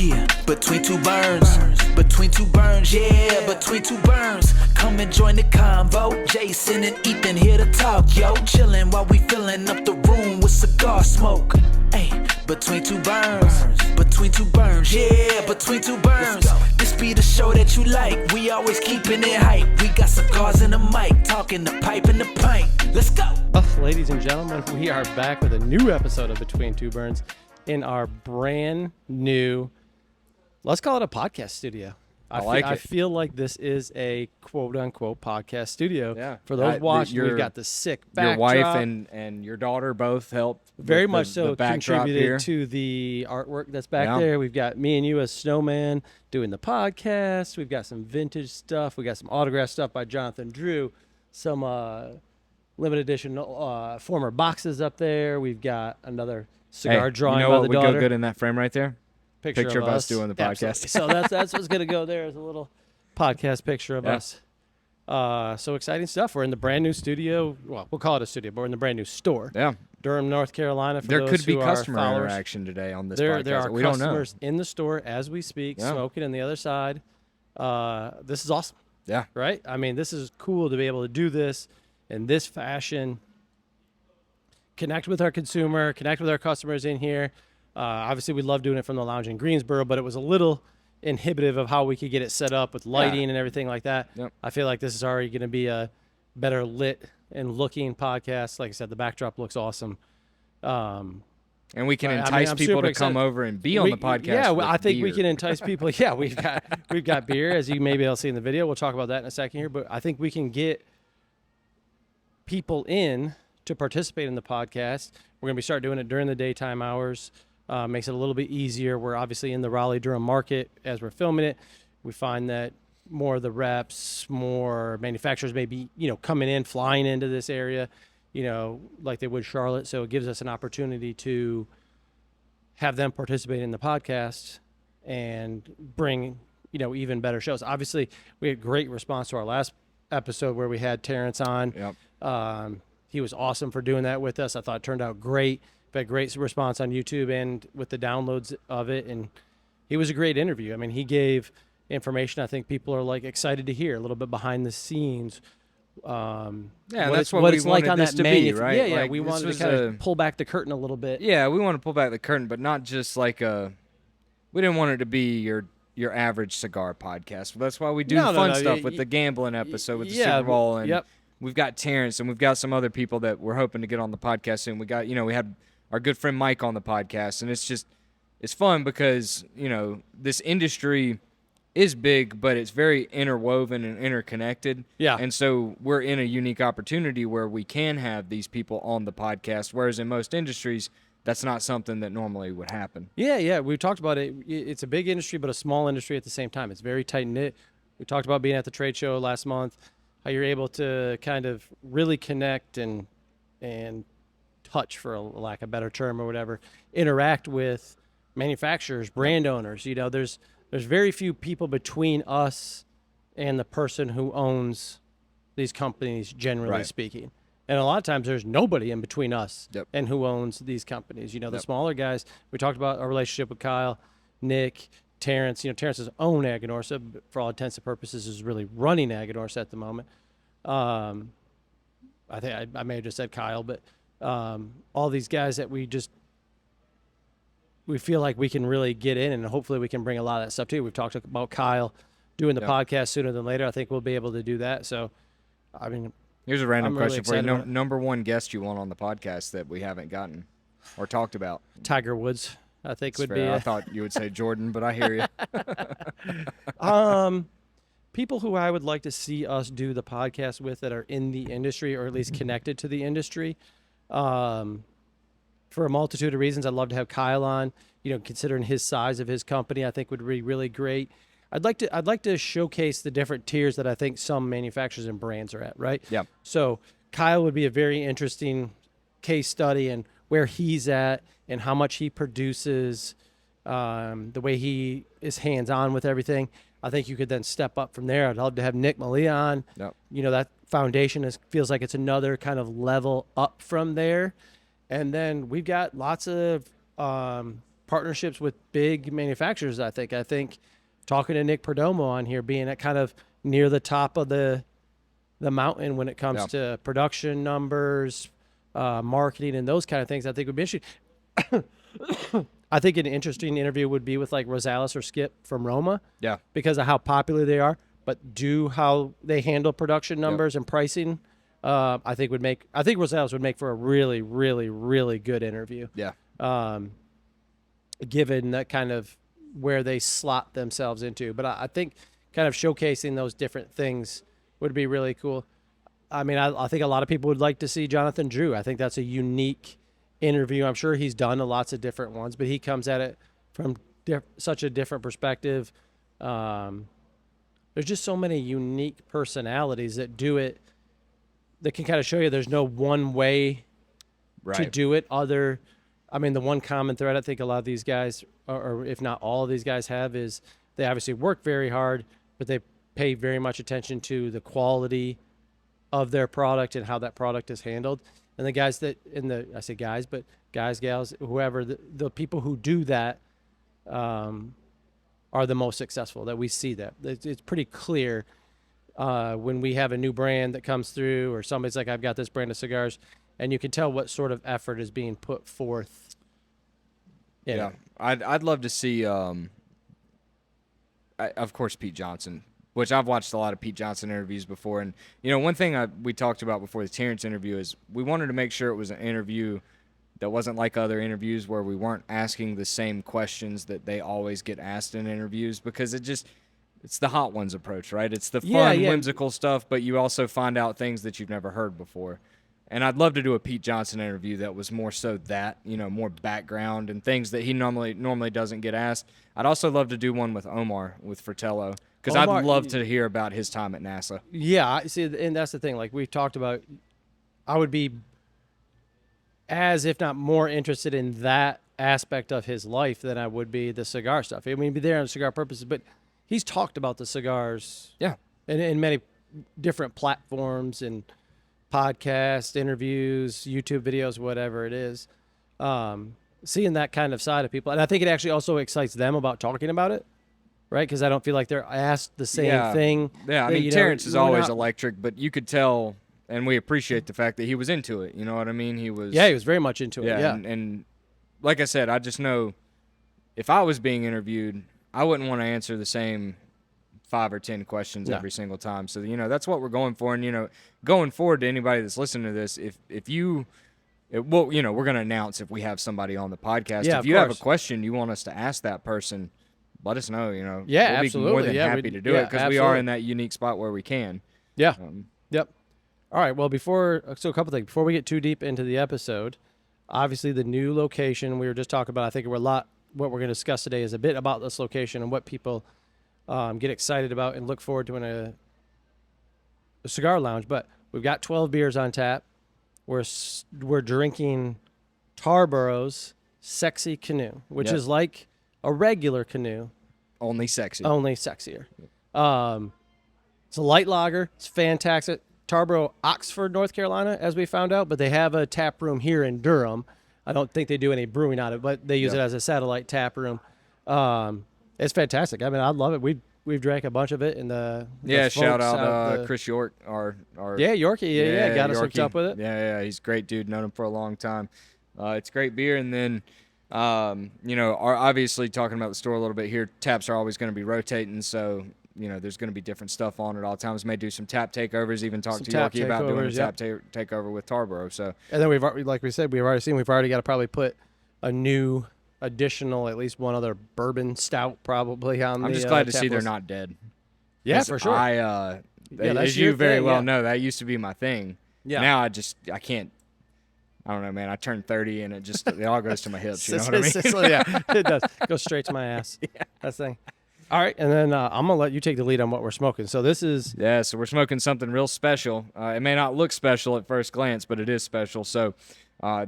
Yeah, between two burns. Between two burns, yeah, between two burns. Come and join the convo. Jason and Ethan here to talk, yo. Chillin' while we filling up the room with cigar smoke. Hey, between two burns. Between two burns, yeah, between two burns. This be the show that you like. We always keeping it hype. We got cigars and a mic, talking the pipe and the pint. Let's go. Ladies and gentlemen, we are back with a new episode of Between Two Burns in our brand new, let's call it a podcast studio. I feel like this is a quote-unquote podcast studio. Yeah. For those watching, we've got the sick backdrop. Your wife and your daughter both helped. Very much so contributed here to the artwork that's back there. We've got me and you as Snowman doing the podcast. We've got some vintage stuff. We got some autograph stuff by Jonathan Drew. Some limited edition former boxes up there. We've got another cigar drawing by the daughter. You know what would go good in that frame right there? Picture of us doing the podcast. Absolutely. So that's what's going to go there is a little podcast picture of us. So exciting stuff. We're in the brand new studio. Well, we'll call it a studio, but we're in the brand new store. Yeah. Durham, North Carolina. For there those could be who customer are interaction today on this podcast. podcast. There are we customers don't know. in the store as we speak, smoking on the other side. This is awesome. Yeah. Right? I mean, this is cool to be able to do this in this fashion. Connect with our consumer, connect with our customers in here. Obviously, we love doing it from the lounge in Greensboro, but it was a little inhibitive of how we could get it set up with lighting and everything like that. Yep. I feel like this is already going to be a better lit and looking podcast. Like I said, the backdrop looks awesome. And we can entice people to come over and be on the podcast. Yeah, I think beer. we can entice people. Yeah, we've got beer, as you maybe will see in the video. We'll talk about that in a second here. But I think we can get people in to participate in the podcast. We're going to start doing it during the daytime hours. Makes it a little bit easier. We're obviously in the Raleigh-Durham market as we're filming it. We find that more of the reps, more manufacturers may be, coming in, flying into this area, like they would Charlotte. So it gives us an opportunity to have them participate in the podcast and bring, even better shows. Obviously, we had great response to our last episode where we had Terrence on. Yep. He was awesome for doing that with us. I thought it turned out great. We've had great response on YouTube and with the downloads of it. And he was a great interview. I mean, he gave information I think people are excited to hear, a little bit behind the scenes. That's what what we it's like wanted on this that to be, right? Yeah. We wanted to kind of pull back the curtain a little bit. Yeah, we want to pull back the curtain, but not just we didn't want it to be your average cigar podcast. That's why we do fun stuff with the gambling episode with the Super Bowl. And we've got Terrence and we've got some other people that we're hoping to get on the podcast soon. We got, we had our good friend Mike on the podcast, and it's fun because, this industry is big, but it's very interwoven and interconnected. Yeah. And so we're in a unique opportunity where we can have these people on the podcast, whereas in most industries, that's not something that normally would happen. Yeah. We've talked about it. It's a big industry, but a small industry at the same time. It's very tight-knit. We talked about being at the trade show last month, how you're able to kind of really connect and touch, for a lack of a better term or whatever, interact with manufacturers, brand owners. There's very few people between us and the person who owns these companies, generally speaking. And a lot of times there's nobody in between us and who owns these companies. The smaller guys, we talked about our relationship with Kyle, Nick, Terrence. Terrence's own Aganorsa, for all intents and purposes, is really running Aganorsa at the moment. I think I may have just said Kyle, but all these guys that we feel like we can really get in, and hopefully we can bring a lot of that stuff too. We've talked about Kyle doing the podcast sooner than later. I think we'll be able to do that. So, I mean, here's a random question for you. Really Number one guest you want on the podcast that we haven't gotten or talked about? Tiger Woods, I think, would be. I thought you would say Jordan, but I hear you. People who I would like to see us do the podcast with that are in the industry, or at least connected to the industry. For a multitude of reasons, I'd love to have Kyle on. Considering his size of his company, I think would be really great. I'd like to showcase the different tiers that I think some manufacturers and brands are at, right? Yeah. So Kyle would be a very interesting case study and where he's at and how much he produces, the way he is hands-on with everything. I think you could then step up from there. I'd love to have Nick Malia on. Yep. That foundation feels like it's another kind of level up from there. And then we've got lots of partnerships with big manufacturers. I think talking to Nick Perdomo on here, being at kind of near the top of the mountain when it comes to production numbers, marketing, and those kind of things, I think would be interesting. I think an interesting interview would be with like Rosales or Skip from Roma. Yeah. Because of how popular they are, but how they handle production numbers and pricing. I think Rosales would make for a really, really, really good interview. Yeah. Given that kind of where they slot themselves into. But I think kind of showcasing those different things would be really cool. I mean, I think a lot of people would like to see Jonathan Drew. I think that's a unique interview. I'm sure he's done lots of different ones, but he comes at it from such a different perspective. There's just so many unique personalities that do it, that can kind of show you there's no one way to do it. The one common thread I think a lot of these guys, or if not all of these guys have, is they obviously work very hard, but they pay very much attention to the quality of their product and how that product is handled. And the guys I say guys, but guys, gals, whoever, the people who do that are the most successful, that we see that. It's pretty clear when we have a new brand that comes through, or somebody's like, I've got this brand of cigars, and you can tell what sort of effort is being put forth. I'd love to see, of course, Pete Johnson, which I've watched a lot of Pete Johnson interviews before. And, one thing we talked about before the Terrence interview is we wanted to make sure it was an interview that wasn't like other interviews where we weren't asking the same questions that they always get asked in interviews, because it's the hot ones approach, right? It's the fun, whimsical stuff, but you also find out things that you've never heard before. And I'd love to do a Pete Johnson interview that was more so that, more background and things that he normally doesn't get asked. I'd also love to do one with Omar, with Fratello, because I'd love to hear about his time at NASA. Yeah, see, and that's the thing. Like we've talked about, I would be as, if not more, interested in that aspect of his life than I would be the cigar stuff. I mean, he'd be there on cigar purposes, but he's talked about the cigars in many different platforms and podcasts, interviews, YouTube videos, whatever it is. Seeing that kind of side of people. And I think it actually also excites them about talking about it, right? Because I don't feel like they're asked the same thing. Yeah, I mean, Terrence is always electric, but you could tell, and we appreciate the fact that he was into it. You know what I mean? He was very much into it. Yeah. And like I said, I just know if I was being interviewed, I wouldn't want to answer the same 5 or 10 questions every single time. So, that's what we're going for. And, going forward to anybody that's listening to this, we're going to announce if we have somebody on the podcast. Yeah, if you have a question you want us to ask that person, let us know, Yeah, we'll absolutely. be more than happy to do it, because we are in that unique spot where we can. Yeah. Yep. All right. Well, so a couple things. Before we get too deep into the episode, obviously the new location we were just talking about, I think what we're going to discuss today is a bit about this location and what people get excited about and look forward to in a cigar lounge. But we've got 12 beers on tap. We're drinking Tarborough's Sexy Canoe, which is like a regular canoe, only sexy, only sexier. It's a light lager. It's fantastic. Tarboro, Oxford, North Carolina, as we found out, but they have a tap room here in Durham. I don't think they do any brewing on it, but they use it as a satellite tap room. It's fantastic. I mean, I love it. We've drank a bunch of it in the shout out Chris York, our Yorkie, got us hooked up with it. Yeah, he's a great dude. Known him for a long time. It's great beer, and then obviously talking about the store a little bit here, taps are always going to be rotating, so there's going to be different stuff on at all times. May do some tap takeovers. Even talk to Yorkie about doing a tap takeover with Tarboro. So, and then we've already got to probably put a new additional, at least one other bourbon stout probably on. I'm just glad to see they're not dead. Yeah, for sure. As you very well know, that used to be my thing. Yeah. Now I can't. I don't know, man. I turned 30 and it all goes to my hips. You know what I mean? Yeah, it does. Goes straight to my ass. Yeah. That's the thing. All right, and then I'm going to let you take the lead on what we're smoking. So this is... Yeah, so we're smoking something real special. It may not look special at first glance, but it is special. So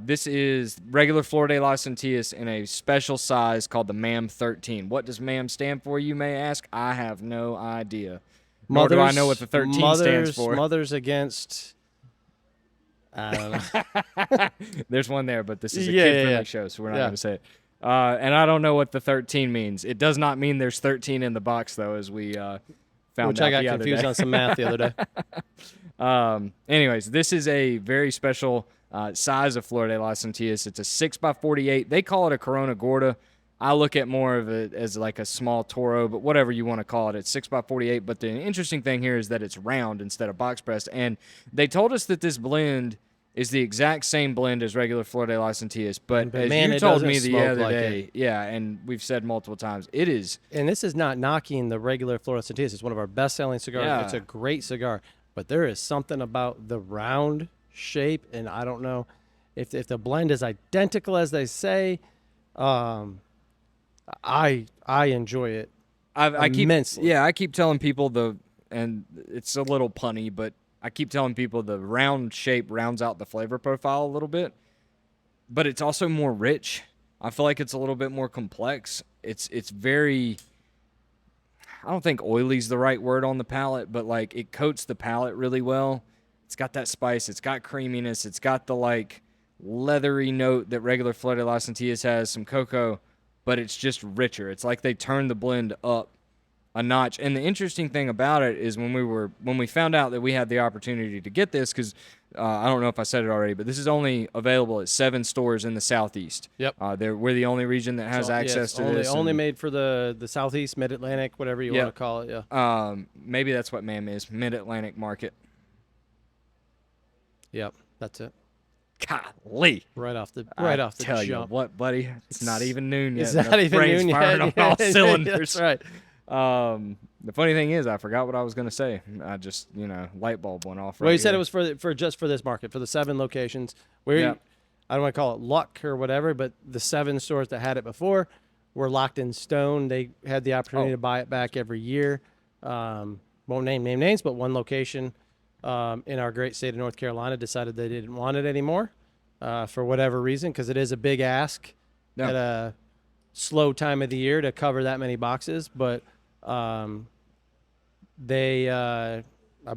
this is regular Flor de las Antillas in a special size called the MAM 13. What does MAM stand for, you may ask? I have no idea. Nor do I know what the 13 stands for. Mothers Against... I don't know. There's one there, but this is a kid-friendly show, so we're not going to say it. And I don't know what the 13 means. It does not mean there's 13 in the box, though, as we found out Which I got confused on some math the other day. Anyways, this is a very special size of Flor de las Antillas. It's a 6x48. They call it a Corona Gorda. I look at more of it as like a small Toro, but whatever you want to call it. It's 6x48. But the interesting thing here is that it's round instead of box pressed. And they told us that this blend is the exact same blend as regular Flor de las Antillas. But as you told me the other day, yeah, and we've said multiple times, it is. And this is not knocking the regular Flor de las Antillas. It's one of our best-selling cigars. Yeah. It's a great cigar. But there is something about the round shape, and I don't know if the blend is identical as they say. I enjoy it immensely. I keep telling people and it's a little punny, but I keep telling people the round shape rounds out the flavor profile a little bit, but it's also more rich. I feel like it's a little bit more complex. It's very, I don't think oily is the right word on the palate, but like it coats the palate really well. It's got that spice. It's got creaminess. It's got the like leathery note that regular Flor de las Antillas has, some cocoa, but it's just richer. It's like they turned the blend up a notch. And the interesting thing about it is when we found out that we had the opportunity to get this, because I don't know if I said it already, but this is only available at 7 stores in the Southeast. Yep. We're the only region that has access to this. Only made for the Southeast, Mid-Atlantic, whatever you want to call it. Yeah. Maybe that's what MAM is, Mid-Atlantic Market. Yep, that's it. Golly. Right off the tell jump. You what, buddy? It's not even noon yet. It's not even noon yet. Firing on all cylinders. That's right. The funny thing is, I forgot what I was going to say. I just, light bulb went off. Well, you said it was for just for this market, for the 7 locations. I don't want to call it luck or whatever, but the 7 stores that had it before were locked in stone. They had the opportunity to buy it back every year. Won't name names, but one location in our great state of North Carolina decided they didn't want it anymore for whatever reason, because it is a big ask at a slow time of the year to cover that many boxes. But I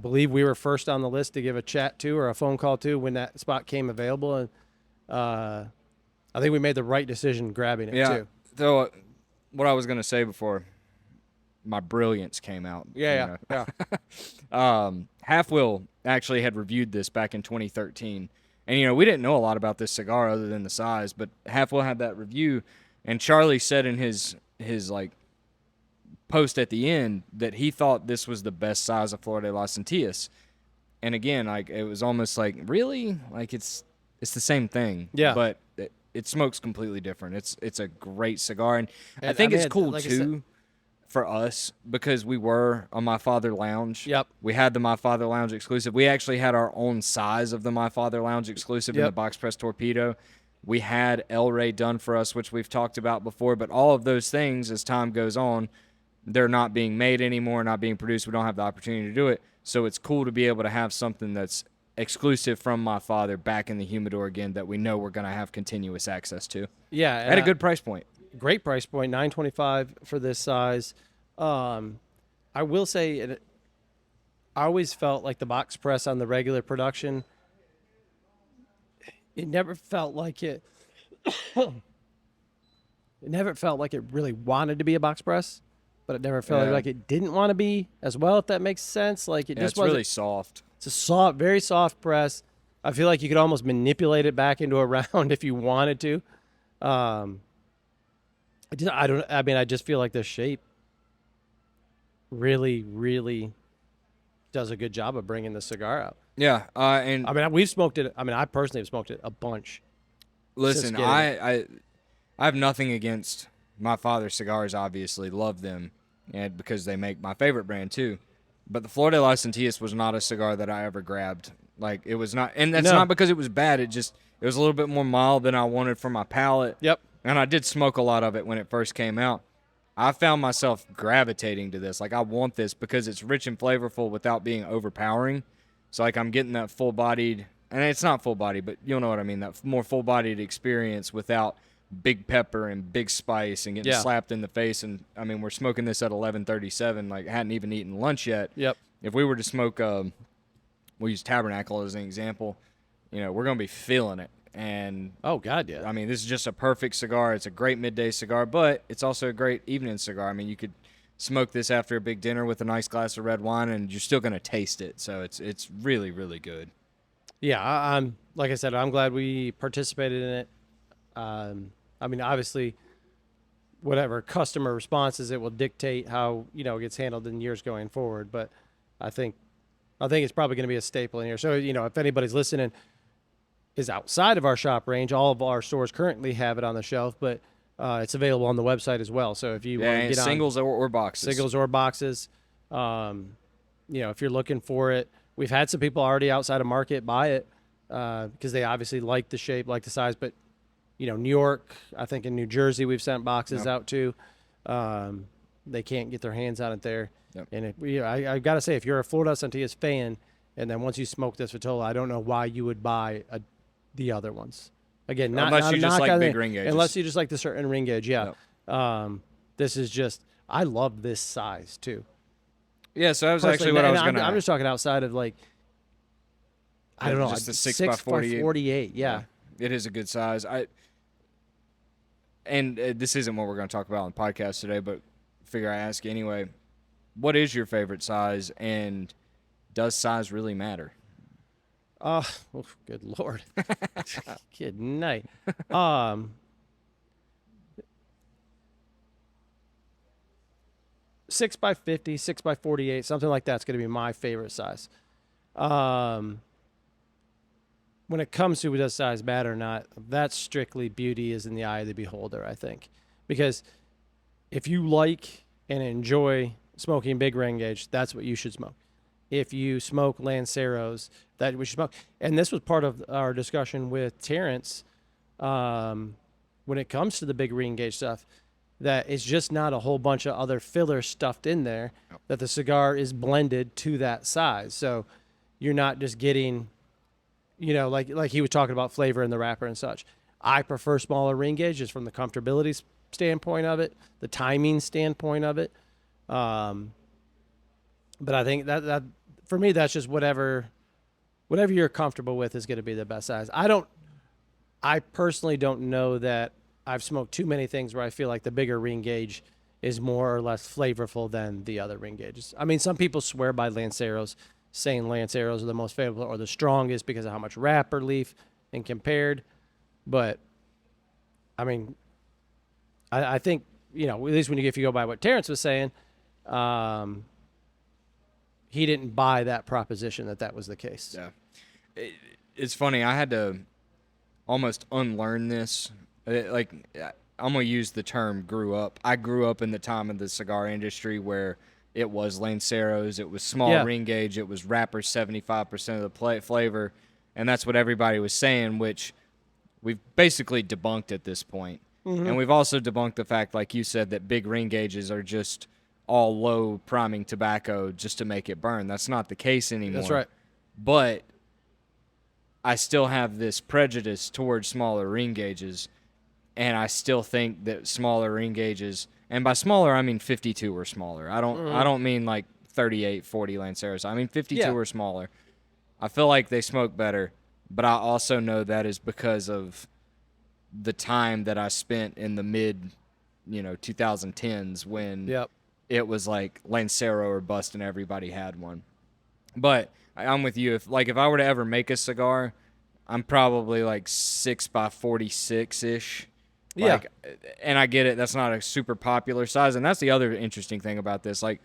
believe we were first on the list to give a chat to or a phone call to when that spot came available. And I think we made the right decision grabbing it too. So what I was going to say before my brilliance came out. Half Wheel actually had reviewed this back in 2013. And, we didn't know a lot about this cigar other than the size, but Half Wheel had that review. And Charlie said in his like post at the end that he thought this was the best size of Flor de las Antillas. And again, like it was almost like, really? Like it's the same thing. Yeah. But it smokes completely different. It's a great cigar. And I think it's cool like too for us because we were on My Father Lounge. Yep. We had the My Father Lounge exclusive. We actually had our own size of the My Father Lounge exclusive in the box press torpedo. We had El Rey done for us, which we've talked about before, but all of those things, as time goes on, they're not being made anymore, not being produced. We don't have the opportunity to do it. So it's cool to be able to have something that's exclusive from My Father back in the humidor again that we know we're going to have continuous access to. Yeah. At a good price point. Great price point, $9.25 for this size. I will say, I always felt like the box press on the regular production, it never felt like it. It never felt like it really wanted to be a box press, but it never felt like it didn't want to be as well. If that makes sense, like it just wasn't. It's really soft. It's a soft, very soft press. I feel like you could almost manipulate it back into a round if you wanted to. I just feel like the shape really, really does a good job of bringing the cigar out. Yeah, and we've smoked it. I personally have smoked it a bunch. Listen, I have nothing against My Father's cigars. Obviously, love them, and because they make my favorite brand too. But the Flor de las Antillas was not a cigar that I ever grabbed. Like it was not, and that's not because it was bad. It was a little bit more mild than I wanted for my palate. Yep. And I did smoke a lot of it when it first came out. I found myself gravitating to this. Like, I want this because it's rich and flavorful without being overpowering. So, like, I'm getting that full-bodied, and it's not full-bodied, but you'll know what I mean, that more full-bodied experience without big pepper and big spice and getting slapped in the face. And, we're smoking this at 11:37. Like, hadn't even eaten lunch yet. Yep. If we were to smoke, we'll use Tabernacle as an example, we're going to be feeling it. And oh God, yeah. I mean, this is just a perfect cigar. It's a great midday cigar, but it's also a great evening cigar. I mean, you could smoke this after a big dinner with a nice glass of red wine, and you're still going to taste it. So it's really, really good. Yeah, I'm like I said, I'm glad we participated in it. I mean, obviously, whatever customer responses, it will dictate how it gets handled in years going forward. But I think it's probably going to be a staple in here. So if anybody's listening is outside of our shop range, all of our stores currently have it on the shelf, but it's available on the website as well. So if you want to get singles or boxes, if you're looking for it, we've had some people already outside of market buy it because they obviously like the shape, like the size. But New York, I think in New Jersey, we've sent boxes out to. They can't get their hands on it there. Yep. And I got to say, if you're a Florida Santillas fan, and then once you smoke this Vitola, I don't know why you would buy the other ones. Again, unless you just like big ring gauges. Unless you just like the certain ring gauge, yeah. Yep. This is just, I love this size too. Yeah, so that was actually what I was going to. I'm just talking outside of I don't know, just the 6x48. Yeah, it is a good size. This isn't what we're going to talk about on the podcast today, but figure I ask you anyway. What is your favorite size, and does size really matter? Oh, good Lord. Good night. 6x50, 6x48, something like that's going to be my favorite size. When it comes to does size matter or not, that's strictly beauty is in the eye of the beholder, I think. Because if you like and enjoy smoking big ring gauge, that's what you should smoke. If you smoke Lanceros, that we should smoke. And this was part of our discussion with Terrence when it comes to the big ring gauge stuff, that it's just not a whole bunch of other filler stuffed in there, that the cigar is blended to that size. So you're not just getting, like he was talking about flavor in the wrapper and such. I prefer smaller ring gauges from the comfortability standpoint of it, the timing standpoint of it. But I think that for me, that's just whatever you're comfortable with is going to be the best size. I personally don't know that I've smoked too many things where I feel like the bigger ring gauge is more or less flavorful than the other ring gauges. I mean, some people swear by Lanceros, saying Lanceros are the most favorable or the strongest because of how much wrapper leaf and compared. But I mean, I think, at least if you go by what Terrence was saying, he didn't buy that proposition that was the case. Yeah. It's funny. I had to almost unlearn this. I'm going to use the term grew up. I grew up in the time of the cigar industry where it was Lanceros, it was small ring gauge, it was wrapper 75% of the flavor, and that's what everybody was saying, which we've basically debunked at this point. Mm-hmm. And we've also debunked the fact, like you said, that big ring gauges are just all low priming tobacco just to make it burn. That's not the case anymore. That's right. But I still have this prejudice towards smaller ring gauges, and I still think that smaller ring gauges, and by smaller I mean 52 or smaller. I don't mean like 38, 40 Lanceros. I mean 52 or smaller. I feel like they smoke better, but I also know that is because of the time that I spent in the mid, 2010s when it was like Lancero or bust and everybody had one. But I'm with you. If I were to ever make a cigar, I'm probably like 6x46-ish. And I get it. That's not a super popular size. And that's the other interesting thing about this. Like,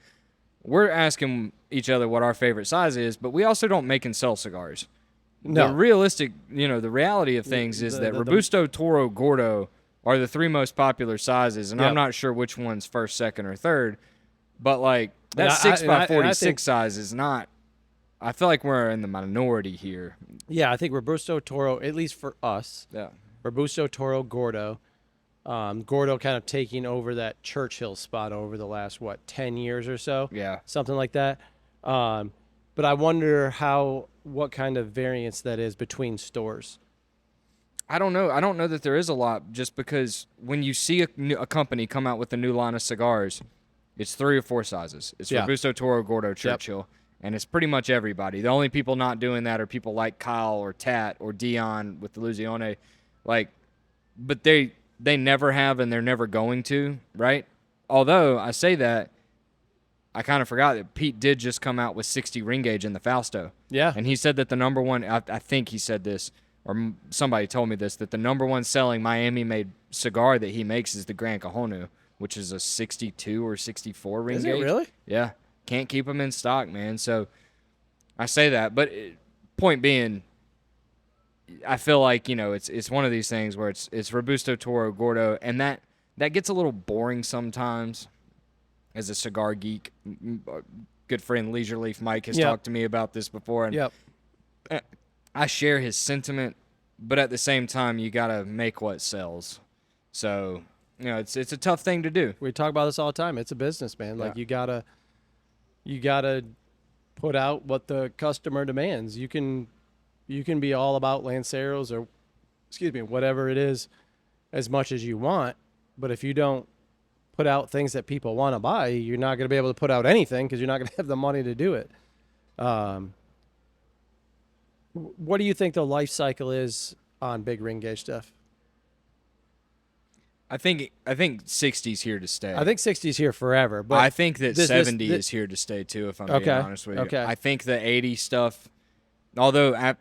we're asking each other what our favorite size is, but we also don't make and sell cigars. No. The realistic, the reality of things is that Robusto, Toro, Gordo are the three most popular sizes. And I'm not sure which one's first, second, or third. But, that 6x46 size is not... I feel like we're in the minority here. Yeah, I think Robusto, Toro, at least for us. Yeah. Robusto, Toro, Gordo. Gordo kind of taking over that Churchill spot over the last, 10 years or so? Yeah. Something like that. But I wonder what kind of variance that is between stores. I don't know. I don't know that there is a lot, just because when you see a company come out with a new line of cigars, it's 3 or 4 sizes. It's Robusto, Toro, Gordo, Churchill. And it's pretty much everybody. The only people not doing that are people like Kyle or Tat or Dion with the Luzione. Like, but they never have and they're never going to, right? Although I say that, I kind of forgot that Pete did just come out with 60 ring gauge in the Fausto. Yeah. And he said that the number one, I think he said this, or somebody told me this, that the number one selling Miami-made cigar that he makes is the Gran Cajonu, which is a 62 or 64 ring gauge. Is it really? Yeah. Can't keep them in stock, man. So I say that. But point being, I feel like, it's one of these things where it's Robusto, Toro, Gordo, and that gets a little boring sometimes as a cigar geek. Good friend Leisure Leaf Mike has talked to me about this before. And I share his sentiment, but at the same time, you got to make what sells. So, it's a tough thing to do. We talk about this all the time. It's a business, man. Like, you gotta put out what the customer demands. You can be all about Lanceros or, whatever it is, as much as you want. But if you don't put out things that people want to buy, you're not going to be able to put out anything because you're not going to have the money to do it. What do you think the life cycle is on big ring gauge stuff? I think 60's here to stay. I think 60's here forever. But I think that 70 is here to stay too, if I'm being honest with you. Okay. I think the 80 stuff, although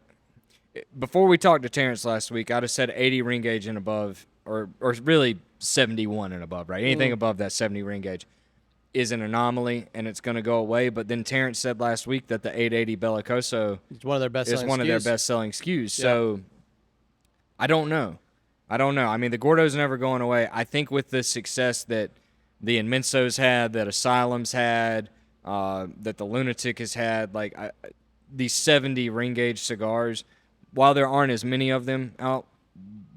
before we talked to Terrence last week, I'd have said 80 ring gauge and above, or really 71 and above, right? Anything above that 70 ring gauge is an anomaly, and it's going to go away. But then Terrence said last week that the 880 Bellicoso is one of their best selling SKUs. So I don't know. I mean, the Gordo's never going away. I think with the success that the Inmensos had, that Asylum's had, that the Lunatic has had, like these 70 ring gauge cigars, while there aren't as many of them out,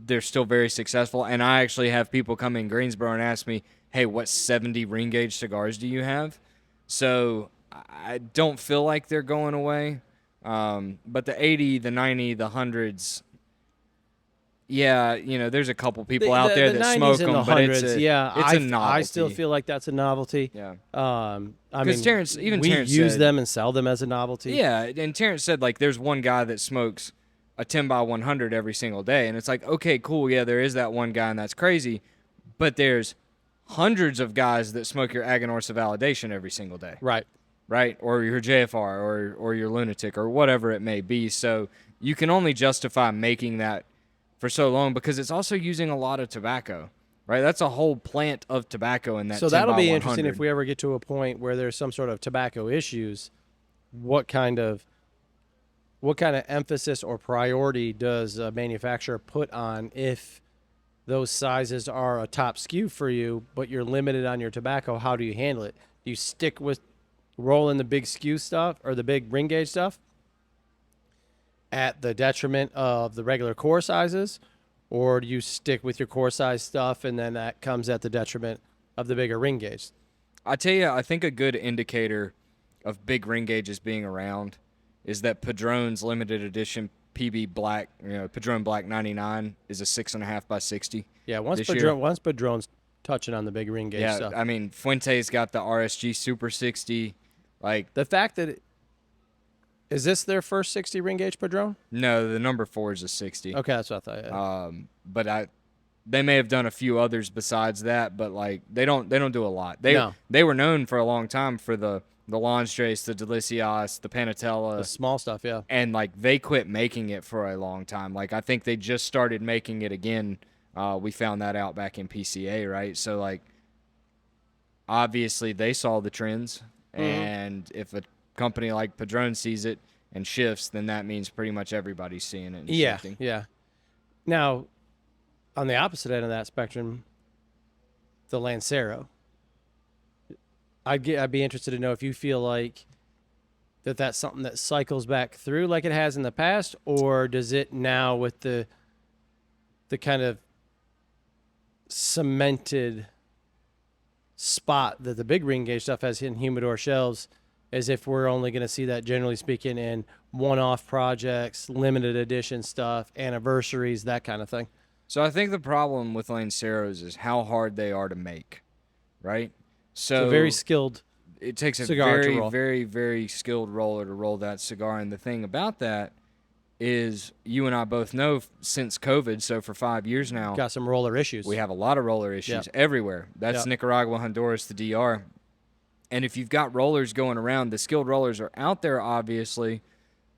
they're still very successful. And I actually have people come in Greensboro and ask me, hey, what 70 ring gauge cigars do you have? So I don't feel like they're going away. But the 80, the 90, the 100s, there's a couple people out there that smoke them, but it's a novelty. I still feel like that's a novelty. Yeah. I mean, Terrence use said, them and sell them as a novelty. Yeah, and Terrence said, like, there's one guy that smokes a 10 by 100 every single day, and it's like, okay, cool, yeah, there is that one guy, and that's crazy, but there's hundreds of guys that smoke your Aganorsa Validation every single day. Right? Or your JFR or your Lunatic or whatever it may be. So you can only justify making that for so long because it's also using a lot of tobacco, right? That's a whole plant of tobacco in that 10 So that'll by be 100. interesting if we ever get to a point where there's some sort of tobacco issues. What kind of emphasis or priority does a manufacturer put on if those sizes are a top SKU for you, but you're limited on your tobacco? How do you handle it? Do you stick with rolling the big SKU stuff or the big ring gauge stuff at the detriment of the regular core sizes, or do you stick with your core size stuff and then that comes at the detriment of the bigger ring gauge? I tell you, I think a good indicator of big ring gauges being around is that Padron's limited edition PB Black, Padron Black 99 is a 6.5 by 60. Yeah, once Padron's touching on the big ring gauge stuff. I mean, Fuente's got the RSG Super 60. Like the fact that is this their first 60 ring gauge Padron? No, the number 4 is a 60. Okay, that's what I thought. Yeah. But they may have done a few others besides that, but like they don't do a lot. They were known for a long time for the Lonsdrace, the Delicias, the Panatella. The small stuff, yeah. And, like, they quit making it for a long time. Like, I think they just started making it again. We found that out back in PCA, right? So, like, obviously they saw the trends. Mm-hmm. And if a company like Padron sees it and shifts, then that means pretty much everybody's seeing it and shifting. Yeah. Now, on the opposite end of that spectrum, the Lancero. I'd be interested to know if you feel like that's something that cycles back through like it has in the past, or does it now with the kind of cemented spot that the big ring gauge stuff has in humidor shelves, as if we're only going to see that, generally speaking, in one-off projects, limited edition stuff, anniversaries, that kind of thing? So I think the problem with Lanceros is how hard they are to make, right? So very skilled. it takes a cigar very, very, very skilled roller to roll that cigar. And the thing about that is you and I both know since COVID, so for 5 years now, got some roller issues. we have a lot of roller issues everywhere. That's Nicaragua, Honduras, the DR. And if you've got rollers going around, the skilled rollers are out there, obviously.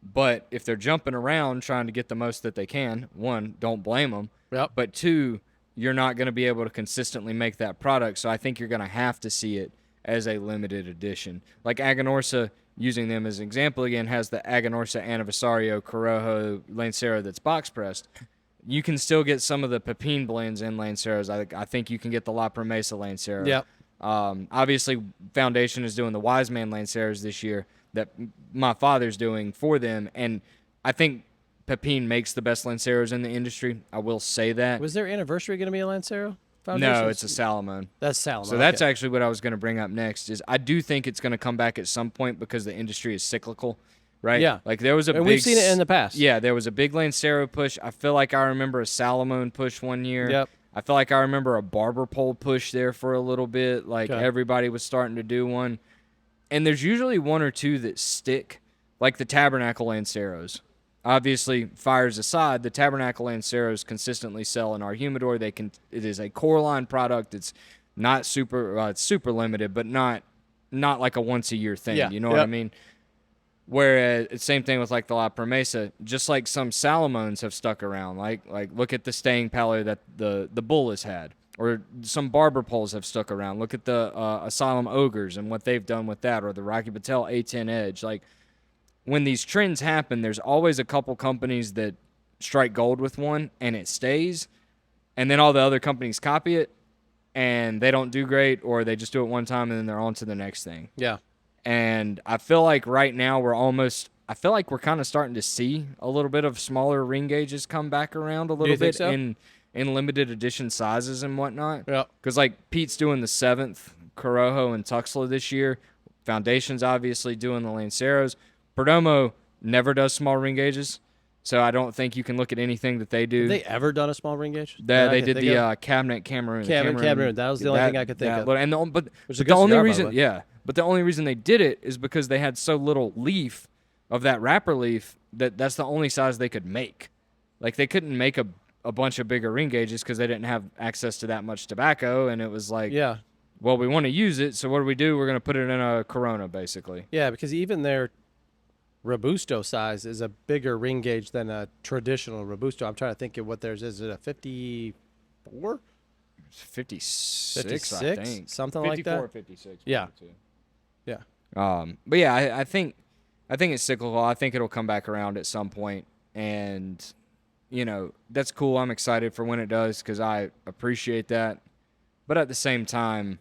But if they're jumping around trying to get the most that they can, one, don't blame them. Yep. But two, you're not going to be able to consistently make that product. So I think you're going to have to see it as a limited edition. Like Aganorsa, using them as an example again, has the Aganorsa Aniversario Corojo Lancero that's box pressed. You can still get some of the Pepin blends in Lanceros. I think you can get the La Promesa Lancero. Yep. Obviously, Foundation is doing the Wise Man Lanceros this year that my father's doing for them. And I think Pepin makes the best Lanceros in the industry. I will say that. Was their anniversary going to be a Lancero Foundation? No, it's a Salomon. That's Salomon. So that's actually what I was going to bring up next is I do think it's going to come back at some point because the industry is cyclical, right? Yeah. Like there was a and we've seen it in the past. Yeah, there was a big Lancero push. I feel like I remember a Salomon push one year. Yep. I feel like I remember a barber pole push there for a little bit. Like everybody was starting to do one. And there's usually one or two that stick, like the Tabernacle Lanceros. Obviously, fires aside, the Tabernacle Lanceros consistently sell in our humidor. It is a core line product. It's not super, it's super limited, but not like a once a year thing. Yeah. You know what I mean? Whereas it's same thing with like the La Promesa, just like some Salomons have stuck around. Like look at the staying power that the Bull has had, or some barber poles have stuck around. Look at the Asylum Ogres and what they've done with that, or the Rocky Patel A10 Edge. Like when these trends happen, there's always a couple companies that strike gold with one and it stays, and then all the other companies copy it and they don't do great, or they just do it one time and then they're on to the next thing. Yeah. And I feel like right now I feel like we're kind of starting to see a little bit of smaller ring gauges come back around a little bit so? in limited edition sizes and whatnot. Yeah. Because like Pete's doing the 7th Corojo and Tuxla this year. Foundation's obviously doing the Lanceros. Perdomo never does small ring gauges, so I don't think you can look at anything that they do. Have they ever done a small ring gauge? They did the Cabinet Cameroon. Cameroon. That was the only thing I could think of. But the only reason, but the only reason they did it is because they had so little leaf of that wrapper leaf that's the only size they could make. Like they couldn't make a bunch of bigger ring gauges because they didn't have access to that much tobacco, and it was like, well, we want to use it, so what do? We're going to put it in a Corona, basically. Yeah, because even their Robusto size is a bigger ring gauge than a traditional Robusto. I'm trying to think of what theirs is. Is it a 54? 56, I think. Something like that. 54 or 56. Yeah. Yeah. But yeah, I think it's cyclical. I think it'll come back around at some point, and that's cool. I'm excited for when it does because I appreciate that. But at the same time,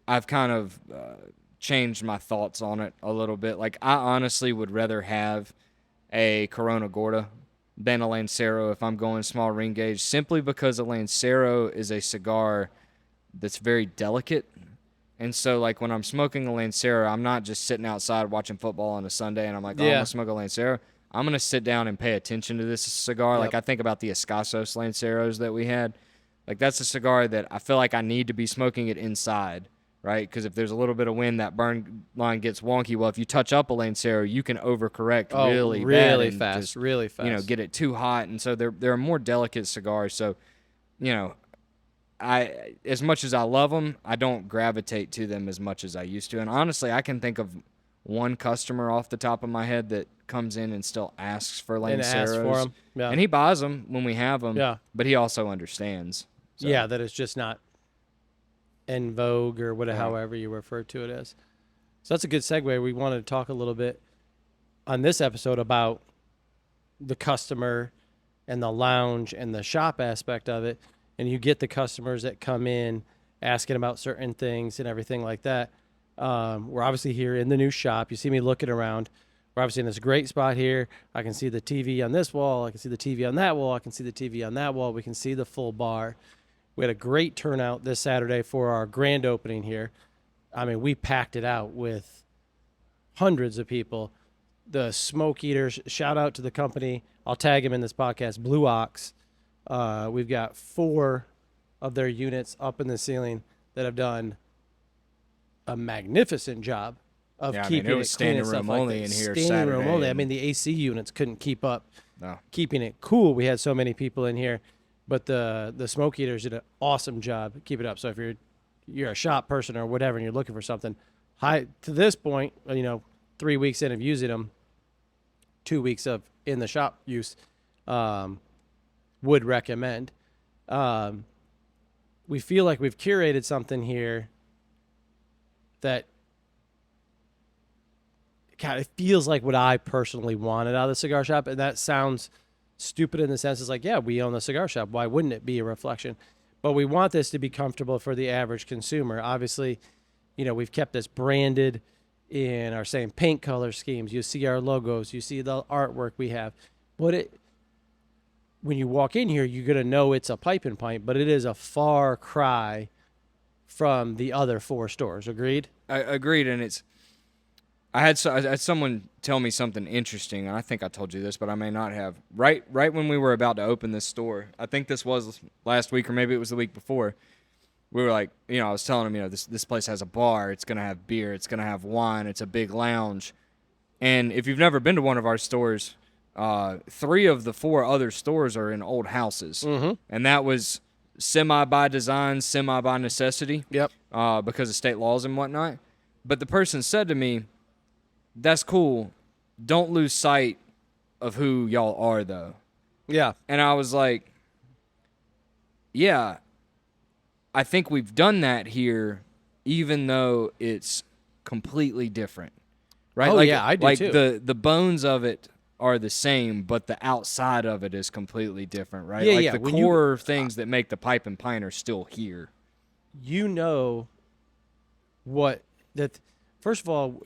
I've kind of changed my thoughts on it a little bit. Like I honestly would rather have a Corona Gorda than a Lancero if I'm going small ring gauge, simply because a Lancero is a cigar that's very delicate. And so, like, when I'm smoking a Lancero, I'm not just sitting outside watching football on a Sunday and I'm like, I'm going to smoke a Lancero. I'm going to sit down and pay attention to this cigar. Yep. Like, I think about the Escasos Lanceros that we had. Like, that's a cigar that I feel like I need to be smoking it inside, right? Because if there's a little bit of wind, that burn line gets wonky. Well, if you touch up a Lancero, you can overcorrect really fast. Really fast. Get it too hot. And so they're more delicate cigars. So, I, as much as I love them, I don't gravitate to them as much as I used to. And honestly, I can think of one customer off the top of my head that comes in and still asks for Lanceros. And he buys them when we have them. Yeah. But he also understands. So. Yeah, that it's just not en vogue or whatever, however you refer to it as. So that's a good segue. We wanted to talk a little bit on this episode about the customer and the lounge and the shop aspect of it. And you get the customers that come in asking about certain things and everything like that. We're obviously here in the new shop. You see me looking around. We're obviously in this great spot here. I can see the TV on this wall. I can see the TV on that wall. I can see the TV on that wall. We can see the full bar. We had a great turnout this Saturday for our grand opening here. I mean, we packed it out with hundreds of people. The Smoke Eaters, shout out to the company. I'll tag him in this podcast, Blue Ox. We've got 4 of their units up in the ceiling that have done a magnificent job of keeping it was standing room like only in here standing Saturday. Room only. I mean, the AC units couldn't keep up, No. keeping it cool. We had so many people in here, but the smoke eaters did an awesome job keeping it up. So if you're a shop person or whatever and you're looking for something, to this point, 3 weeks in of using them, 2 weeks of in the shop use, would recommend. We feel like we've curated something here that kind of feels like what I personally wanted out of the cigar shop. And that sounds stupid in the sense it's like, yeah, we own the cigar shop. Why wouldn't it be a reflection? But we want this to be comfortable for the average consumer. Obviously, we've kept this branded in our same paint color schemes. You see our logos, you see the artwork we have. But when you walk in here, you're going to know it's a pipe and pint, but it is a far cry from the other 4 stores. Agreed? Agreed, and I had someone tell me something interesting, and I think I told you this, but I may not have. Right when we were about to open this store, I think this was last week or maybe it was the week before, we were like, I was telling him, this place has a bar, it's going to have beer, it's going to have wine, it's a big lounge. And if you've never been to one of our stores, 3 of the 4 other stores are in old houses. Mm-hmm. And that was semi by design, semi by necessity. Yep. Because of state laws and whatnot. But the person said to me, that's cool. Don't lose sight of who y'all are, though. Yeah. And I was like, yeah, I think we've done that here, even though it's completely different. Right? Oh, yeah, I do too. Like the bones of it are the same, but the outside of it is completely different, right? Yeah, like yeah. the core things that make the pipe and pint are still here. First of all,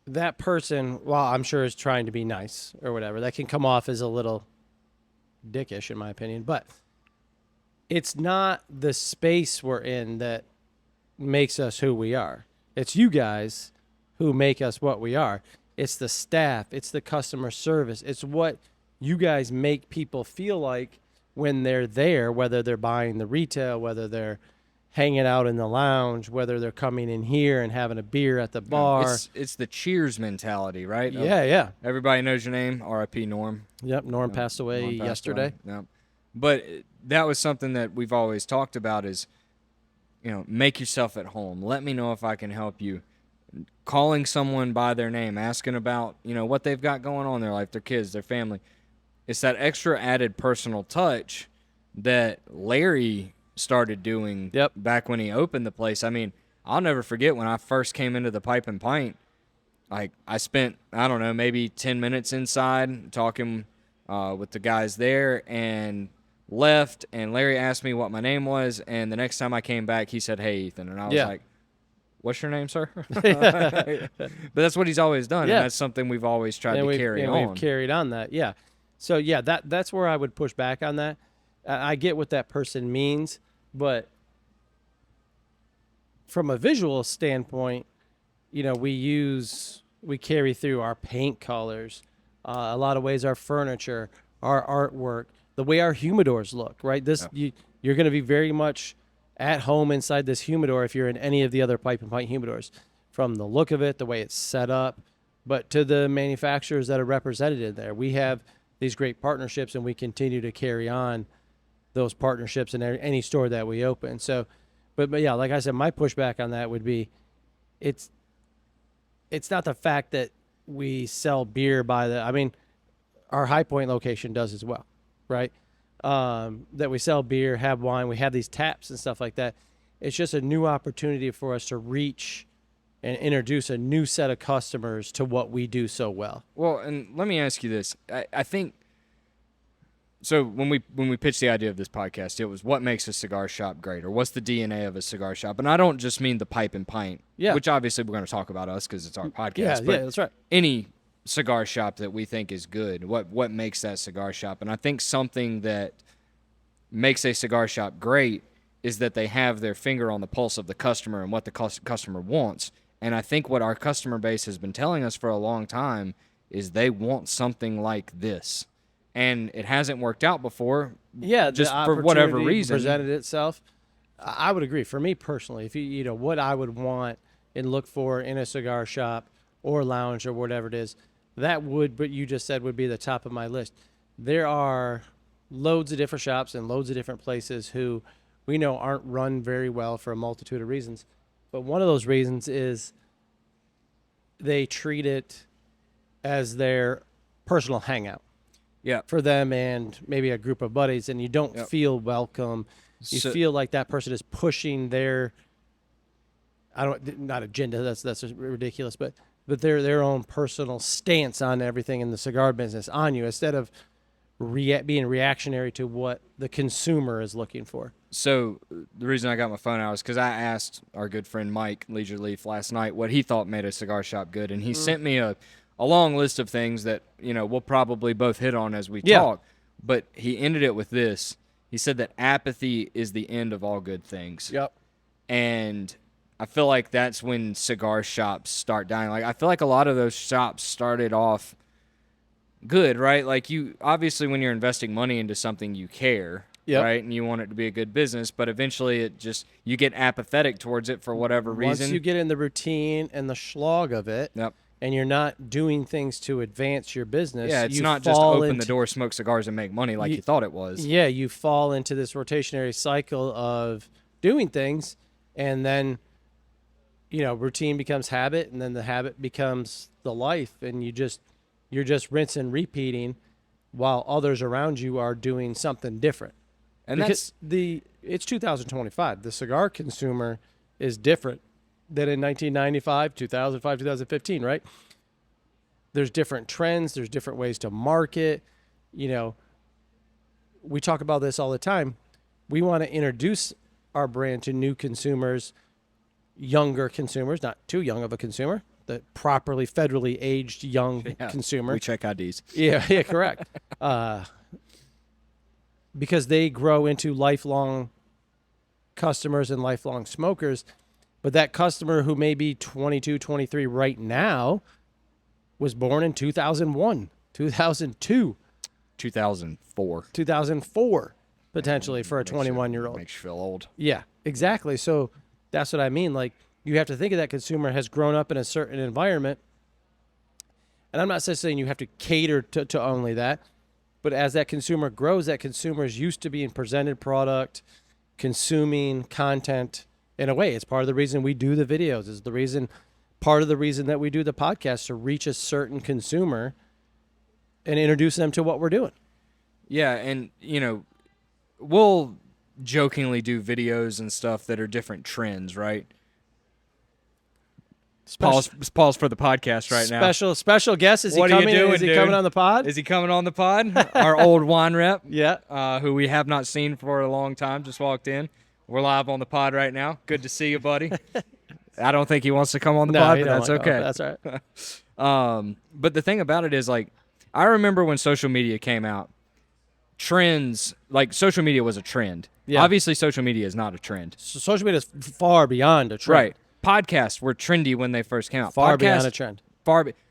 that person, while I'm sure is trying to be nice or whatever, that can come off as a little dickish in my opinion, but it's not the space we're in that makes us who we are. It's you guys who make us what we are. It's the staff, it's the customer service, it's what you guys make people feel like when they're there, whether they're buying the retail, whether they're hanging out in the lounge, whether they're coming in here and having a beer at the bar. It's the cheers mentality, right? Yeah. Everybody knows your name, R.I.P. Norm. Yep, Norm passed away yesterday. Yep. But that was something that we've always talked about is, make yourself at home. Let me know if I can help you. Calling someone by their name, asking about, what they've got going on in their life, their kids, their family. It's that extra added personal touch that Larry started doing back when he opened the place. I mean, I'll never forget when I first came into the Pipe and Pint. Like, I spent, I don't know, maybe 10 minutes inside talking with the guys there and left, and Larry asked me what my name was, and the next time I came back, he said, "Hey, Ethan," and I was like, "What's your name, sir?" But that's what he's always done, and that's something we've always tried to carry on. We've carried on that, yeah. So, yeah, that's where I would push back on that. I get what that person means, but from a visual standpoint, we carry through our paint colors, a lot of ways our furniture, our artwork, the way our humidors look, right? You're going to be very much at home inside this humidor if you're in any of the other Pipe and Pint humidors, from the look of it, the way it's set up, but to the manufacturers that are represented in there. We have these great partnerships, and we continue to carry on those partnerships in any store that we open. So, but yeah, like I said, my pushback on that would be, it's not the fact that we sell beer our High Point location does as well, right? That we sell beer, have wine, we have these taps and stuff like that. It's just a new opportunity for us to reach and introduce a new set of customers to what we do so well. Well, and let me ask you this. I think, so when we pitched the idea of this podcast, it was what makes a cigar shop great, or what's the DNA of a cigar shop? And I don't just mean the Pipe and Pint, which obviously we're going to talk about us because it's our podcast. Yeah, that's right. Any cigar shop that we think is good, what makes that cigar shop? And I think something that makes a cigar shop great is that they have their finger on the pulse of the customer and what the customer wants. And I think what our customer base has been telling us for a long time is they want something like this. And it hasn't worked out before. Yeah, just for whatever reason. Presented itself. I would agree. For me personally, if you know what I would want and look for in a cigar shop or lounge or whatever it is, that would, what you just said, would be the top of my list. There are loads of different shops and loads of different places who we know aren't run very well for a multitude of reasons. But one of those reasons is they treat it as their personal hangout. Yeah. For them and maybe a group of buddies, and you don't feel welcome. You feel like that person is pushing their, not agenda, that's ridiculous, but their own personal stance on everything in the cigar business on you, instead of being reactionary to what the consumer is looking for. So the reason I got my phone out is because I asked our good friend Mike Leisure Leaf last night what he thought made a cigar shop good, and he sent me a long list of things that, you know, we'll probably both hit on as we talk. But he ended it with this. He said that apathy is the end of all good things. Yep. And I feel like that's when cigar shops start dying. Like, I feel like a lot of those shops started off good, right? Like, you obviously, when you're investing money into something, you care, right? And you want it to be a good business, but eventually you get apathetic towards it for whatever reason. Once you get in the routine and the slog of it, and you're not doing things to advance your business. Yeah, it's not just open the door, smoke cigars, and make money like you thought it was. Yeah, you fall into this rotationary cycle of doing things, and then, you know, routine becomes habit, and then the habit becomes the life, and you're just rinse and repeating while others around you are doing something different. And because it's 2025. The cigar consumer is different than in 1995, 2005, 2015, right? There's different trends. There's different ways to market. You know, we talk about this all the time. We want to introduce our brand to new consumers, younger consumers, not too young of a consumer, the properly federally aged young consumer. We check IDs. Yeah, correct. Because they grow into lifelong customers and lifelong smokers. But that customer who may be 22, 23 right now was born in 2001, 2002. 2004, potentially, for a 21-year-old. Makes you feel old. Yeah, exactly. So that's what I mean. Like, you have to think of that consumer has grown up in a certain environment. And I'm not saying you have to cater to only that. But as that consumer grows, that consumer is used to being presented product, consuming content. In a way, it's part of the reason we do the videos. Is part of the reason that we do the podcast, to reach a certain consumer and introduce them to what we're doing. Yeah, and you know, we'll jokingly do videos and stuff that are different trends, right? Pause for the podcast right now. Special guest. Is he coming? Is he coming on the pod? Is he coming on the pod? Our old wine rep, yeah, who we have not seen for a long time, just walked in. We're live on the pod right now. Good to see you, buddy. I don't think he wants to come on the pod, but that's okay. That's all right. But the thing about it is, like, I remember when social media came out, trends, like, social media was a trend. Yeah. Obviously, social media is not a trend. So social media is far beyond a trend. Right. Podcasts were trendy when they first came out. Far beyond a trend.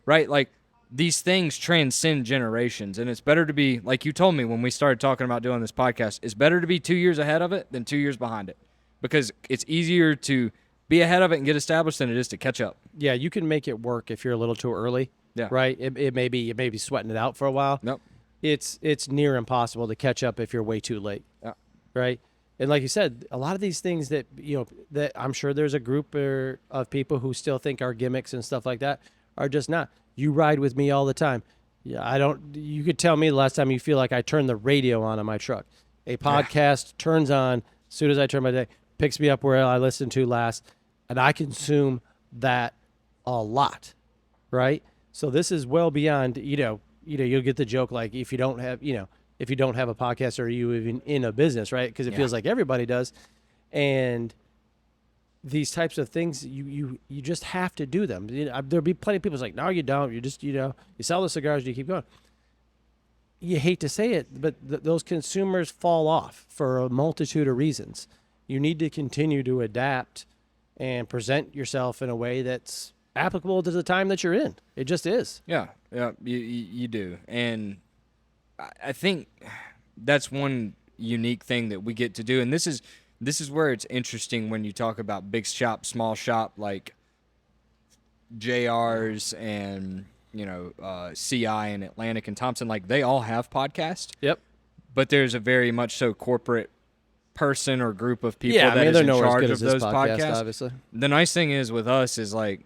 Right? Like, these things transcend generations, and it's better to be, like you told me when we started talking about doing this podcast, it's better to be 2 years ahead of it than 2 years behind it, because it's easier to be ahead of it and get established than it is to catch up. Yeah, you can make it work if you're a little too early. Yeah. Right? You may be sweating it out for a while. Nope. It's near impossible to catch up if you're way too late. Yeah. Right? And like you said, a lot of these things that, you know, that I'm sure there's a group of people who still think are gimmicks and stuff like that are just not. You ride with me all the time. Yeah, you could tell me the last time you feel like I turned the radio on in my truck. A podcast turns on as soon as I turn my day, picks me up where I listened to last, and I consume that a lot, right? So this is well beyond, you'll get the joke, like, if you don't have a podcast, or you even in a business, right? Because it feels like everybody does. And these types of things, you just have to do them. There'll be plenty of people who's like, no, you don't. You just, you sell the cigars, you keep going. You hate to say it, but those consumers fall off for a multitude of reasons. You need to continue to adapt and present yourself in a way that's applicable to the time that you're in. It just is. Yeah, you do. And I think that's one unique thing that we get to do. And this is this is where it's interesting when you talk about big shop, small shop, like JR's and, CI and Atlantic and Thompson. Like, they all have podcasts. Yep. But there's a very much so corporate person or group of people that is they're in nowhere as charge good of as this those podcast, podcasts. obviously. The nice thing is with us is, like,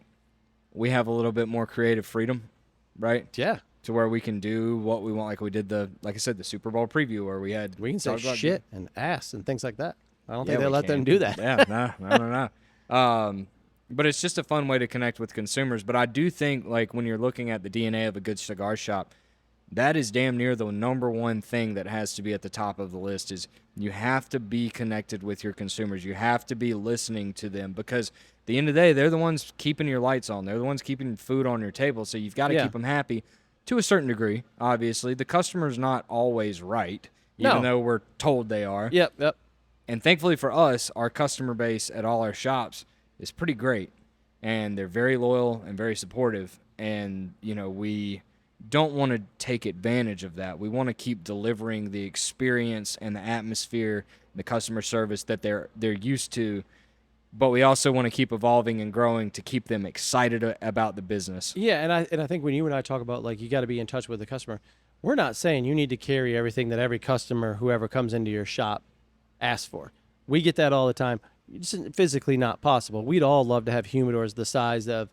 we have a little bit more creative freedom, right? Yeah. To where we can do what we want. Like we did like I said, the Super Bowl preview where we can say shit and ass and things like that. I don't think they let them do that. Yeah, no. But it's just a fun way to connect with consumers. But I do think, like, when you're looking at the DNA of a good cigar shop, that is damn near the number one thing that has to be at the top of the list is you have to be connected with your consumers. You have to be listening to them because at the end of the day, they're the ones keeping your lights on. They're the ones keeping food on your table. So you've got to keep them happy to a certain degree, obviously. The customer's not always right, even though we're told they are. Yep. And thankfully for us, our customer base at all our shops is pretty great. And they're very loyal and very supportive. And, we don't want to take advantage of that. We want to keep delivering the experience and the atmosphere, the customer service that they're used to, but we also want to keep evolving and growing to keep them excited about the business. Yeah, and I think when you and I talk about, like, you got to be in touch with the customer, we're not saying you need to carry everything that every customer, whoever comes into your shop, asks for. We get that all the time. It's physically not possible. We'd all love to have humidors the size of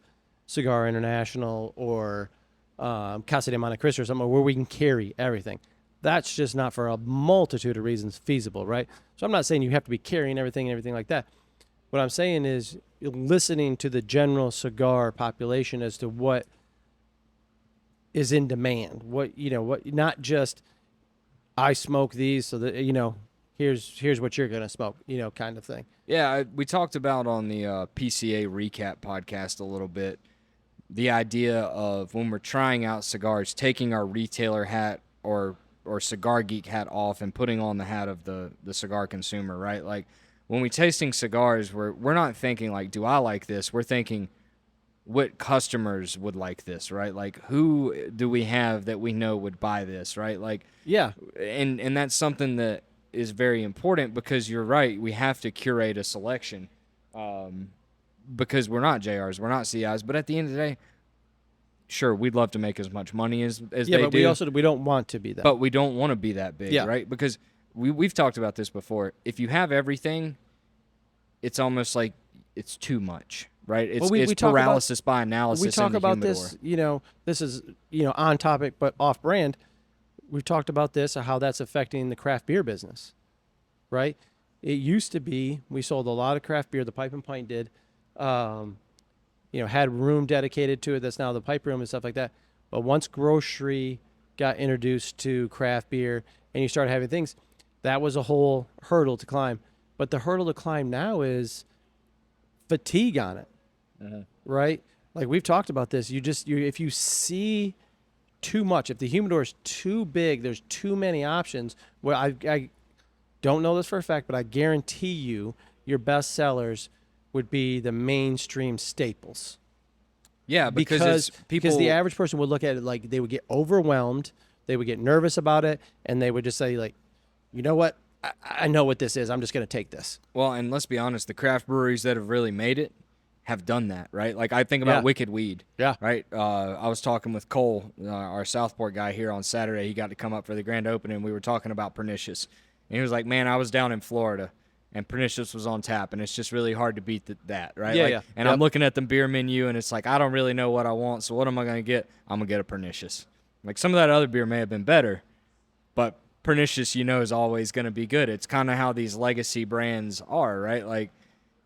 Cigar International or Casa de Monte Cristo or something where we can carry everything. That's just not, for a multitude of reasons, feasible, right? So I'm not saying you have to be carrying everything and everything like that. What I'm saying is listening to the general cigar population as to what is in demand. What not just I smoke these so that here's what you're gonna smoke, kind of thing. Yeah, we talked about on the PCA recap podcast a little bit the idea of when we're trying out cigars, taking our retailer hat or cigar geek hat off and putting on the hat of the cigar consumer, right? Like when we tasting cigars, we're not thinking like, do I like this? We're thinking what customers would like this, right? Like who do we have that we know would buy this, right? Like yeah, and that's something that is very important because you're right. We have to curate a selection. Because we're not JRs, we're not CIs, but at the end of the day, sure, we'd love to make as much money as they do. Yeah, but we don't want to be that. But we don't want to be that big, right? Because we've talked about this before. If you have everything, it's almost like it's too much, right? It's paralysis by analysis. We talk about this, this is, on topic but off brand. We've talked about this, how that's affecting the craft beer business, right? It used to be we sold a lot of craft beer. The Pipe and Pint did. Had room dedicated to it. That's now the pipe room and stuff like that. But once grocery got introduced to craft beer and you started having things, that was a whole hurdle to climb. But the hurdle to climb now is fatigue on it, right? Like we've talked about this. If you see too much, if the humidor is too big, there's too many options. Well, I don't know this for a fact, but I guarantee you your best sellers would be the mainstream staples. Yeah, because the average person would look at it like they would get overwhelmed, they would get nervous about it, and they would just say like, you know what, I know what this is. I'm just going to take this. Well, and let's be honest, the craft breweries that have really made it have done that, right? Like I think about Wicked Weed. Yeah. Right? I was talking with Cole, our Southport guy here on Saturday. He got to come up for the grand opening. We were talking about Pernicious. And he was like, man, I was down in Florida and Pernicious was on tap, and it's just really hard to beat that, right? Yeah, And I'm looking at the beer menu, and it's like, I don't really know what I want, so what am I going to get? I'm going to get a Pernicious. Like, some of that other beer may have been better, but Pernicious, is always going to be good. It's kind of how these legacy brands are, right? Like,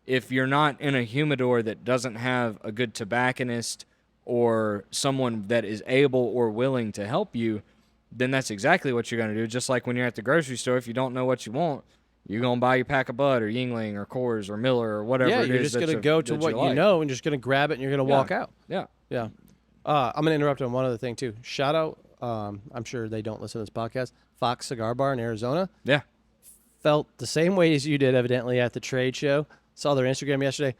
if you're not in a humidor that doesn't have a good tobacconist or someone that is able or willing to help you, then that's exactly what you're going to do. Just like when you're at the grocery store, if you don't know what you want, you're going to buy your pack of Bud or Yingling or Coors or Miller or whatever it is. Yeah, you're just going to go to what you know and just going to grab it and you're going to walk out. Yeah. Yeah. I'm going to interrupt on one other thing, too. Shout out, I'm sure they don't listen to this podcast, Fox Cigar Bar in Arizona. Yeah. Felt the same way as you did, evidently, at the trade show. Saw their Instagram yesterday.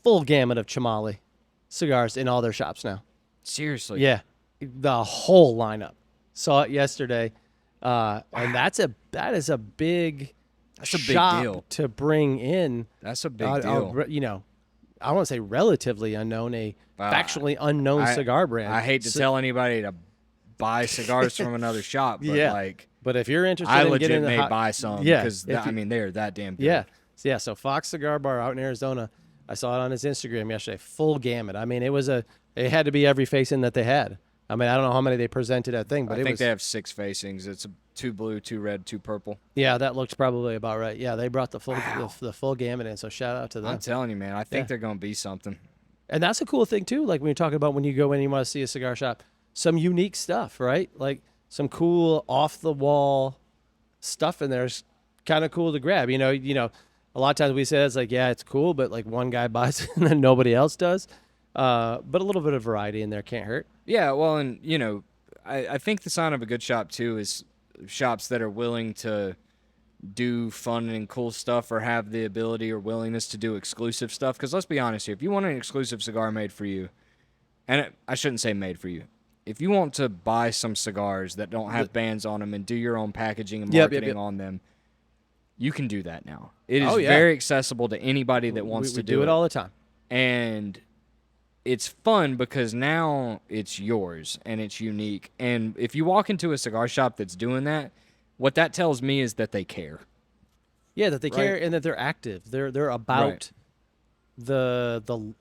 Full gamut of Chamali cigars in all their shops now. Seriously? Yeah. The whole lineup. Saw it yesterday. And that is a big That's a big shop deal to bring in. That's a big deal. You know, I don't want to say relatively unknown, factually unknown cigar brand. I hate to tell anybody to buy cigars from another shop, but but if you're interested I in legit getting may buy some because they're that damn good. Yeah. So Fox Cigar Bar out in Arizona, I saw it on his Instagram yesterday. Full gamut. I mean, it had to be every facing that they had. I mean, I don't know how many they presented at thing, but I think they have 6 facings. It's 2 blue, 2 red, 2 purple. Yeah, that looks probably about right. Yeah, they brought the full gamut in. So shout out to them. I'm telling you, man. I think they're gonna be something. And that's a cool thing too. Like when you're talking about when you go in, and you want to see a cigar shop, some unique stuff, right? Like some cool off the wall stuff in there is kind of cool to grab. You know, a lot of times we say it's like, yeah, it's cool, but like one guy buys it and then nobody else does. But a little bit of variety in there can't hurt. Yeah, well, and I think the sign of a good shop too is shops that are willing to do fun and cool stuff or have the ability or willingness to do exclusive stuff. Because let's be honest here, if you want an exclusive cigar made for you, and I shouldn't say made for you, if you want to buy some cigars that don't have bands on them and do your own packaging and marketing on them, you can do that now. It is very accessible to anybody that wants to do it all the time. And it's fun because now it's yours and it's unique. And if you walk into a cigar shop that's doing that, what that tells me is that they care. Yeah, that they care and that they're active. They're about the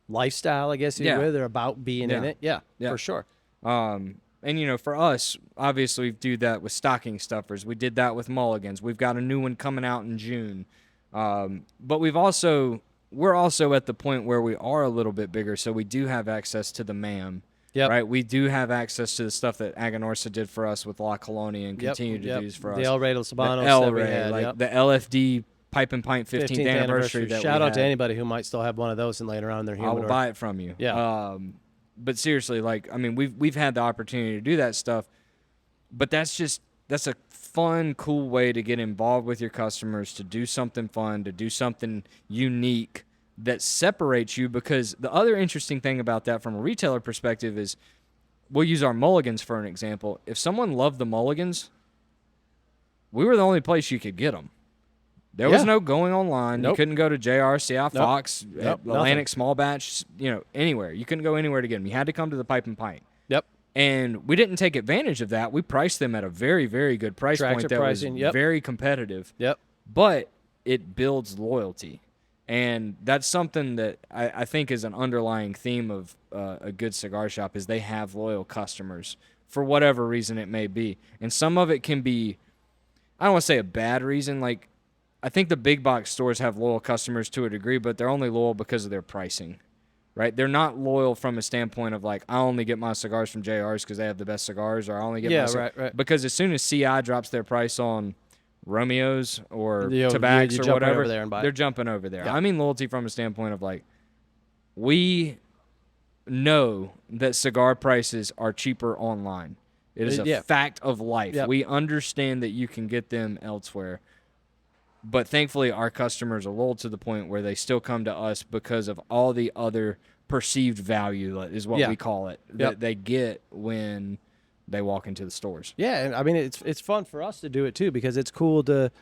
lifestyle, I guess you would. They're about being in it. Yeah, for sure. And for us, obviously we do that with stocking stuffers. We did that with mulligans. We've got a new one coming out in June. But we're also at the point where we are a little bit bigger, so we do have access to the MAM. Yep. Right, we do have access to the stuff that Aganorsa did for us with La Colonia and continue to do for us. The El Rey Los Habanos that we had. The LFD Pipe and Pint 15th anniversary. Shout out to anybody who might still have one of those and laying around in their humidor. I will buy it from you. Yeah. But seriously, we've had the opportunity to do that stuff, but that's a fun, cool way to get involved with your customers, to do something fun, to do something unique that separates you. Because the other interesting thing about that from a retailer perspective is, we'll use our mulligans for an example. If someone loved the mulligans, we were the only place you could get them. There was no going online. Nope. You couldn't go to JR, CI Fox, Atlantic Small Batch, anywhere. You couldn't go anywhere to get them. You had to come to the Pipe and Pint. Yep. And we didn't take advantage of that. We priced them at a very, very good price point that was very competitive. Yep. But it builds loyalty. And that's something that I think is an underlying theme of a good cigar shop, is they have loyal customers for whatever reason it may be. And some of it can be, I don't want to say a bad reason. Like, I think the big box stores have loyal customers to a degree, but they're only loyal because of their pricing, right? They're not loyal from a standpoint of like, I only get my cigars from JR's because they have the best cigars, or I only get right. Because as soon as CI drops their price on Romeo's or Tobacs or whatever, they're jumping over there. Yeah. I mean loyalty from a standpoint of like, we know that cigar prices are cheaper online. It is a fact of life. Yep. We understand that you can get them elsewhere. But thankfully, our customers are loyal to the point where they still come to us because of all the other perceived value, is what we call it, that they get when they walk into the stores. Yeah, and I mean, it's fun for us to do it too, because it's cool to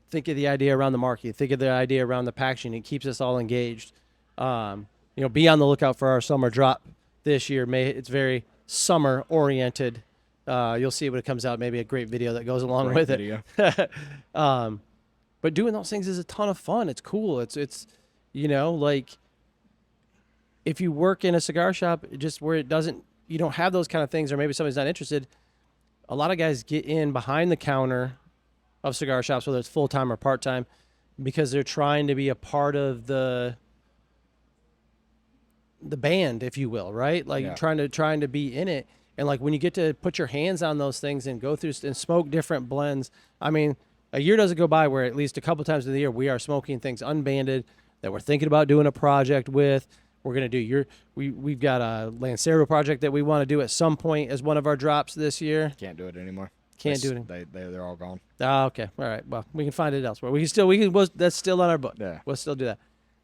think of the idea around the market, think of the idea around the packaging. It keeps us all engaged. Be on the lookout for our summer drop this year. It's very summer oriented. You'll see when it comes out, maybe a great video that goes along with it. But doing those things is a ton of fun. It's cool. It's like if you work in a cigar shop just where you don't have those kind of things, or maybe somebody's not interested, a lot of guys get in behind the counter of cigar shops, whether it's full-time or part-time, because they're trying to be a part of the band, if you will, right? Like trying to be in it. And like when you get to put your hands on those things and go through and smoke different blends, I mean, a year doesn't go by where at least a couple times in the year we are smoking things unbanded that we're thinking about doing a project with. We're going to do we've got a Lancero project that we want to do at some point as one of our drops this year. Can't do it anymore. Can't do it anymore. They're all gone. Oh, okay. All right. Well, we can find it elsewhere. That's still on our book. Yeah. We'll still do that.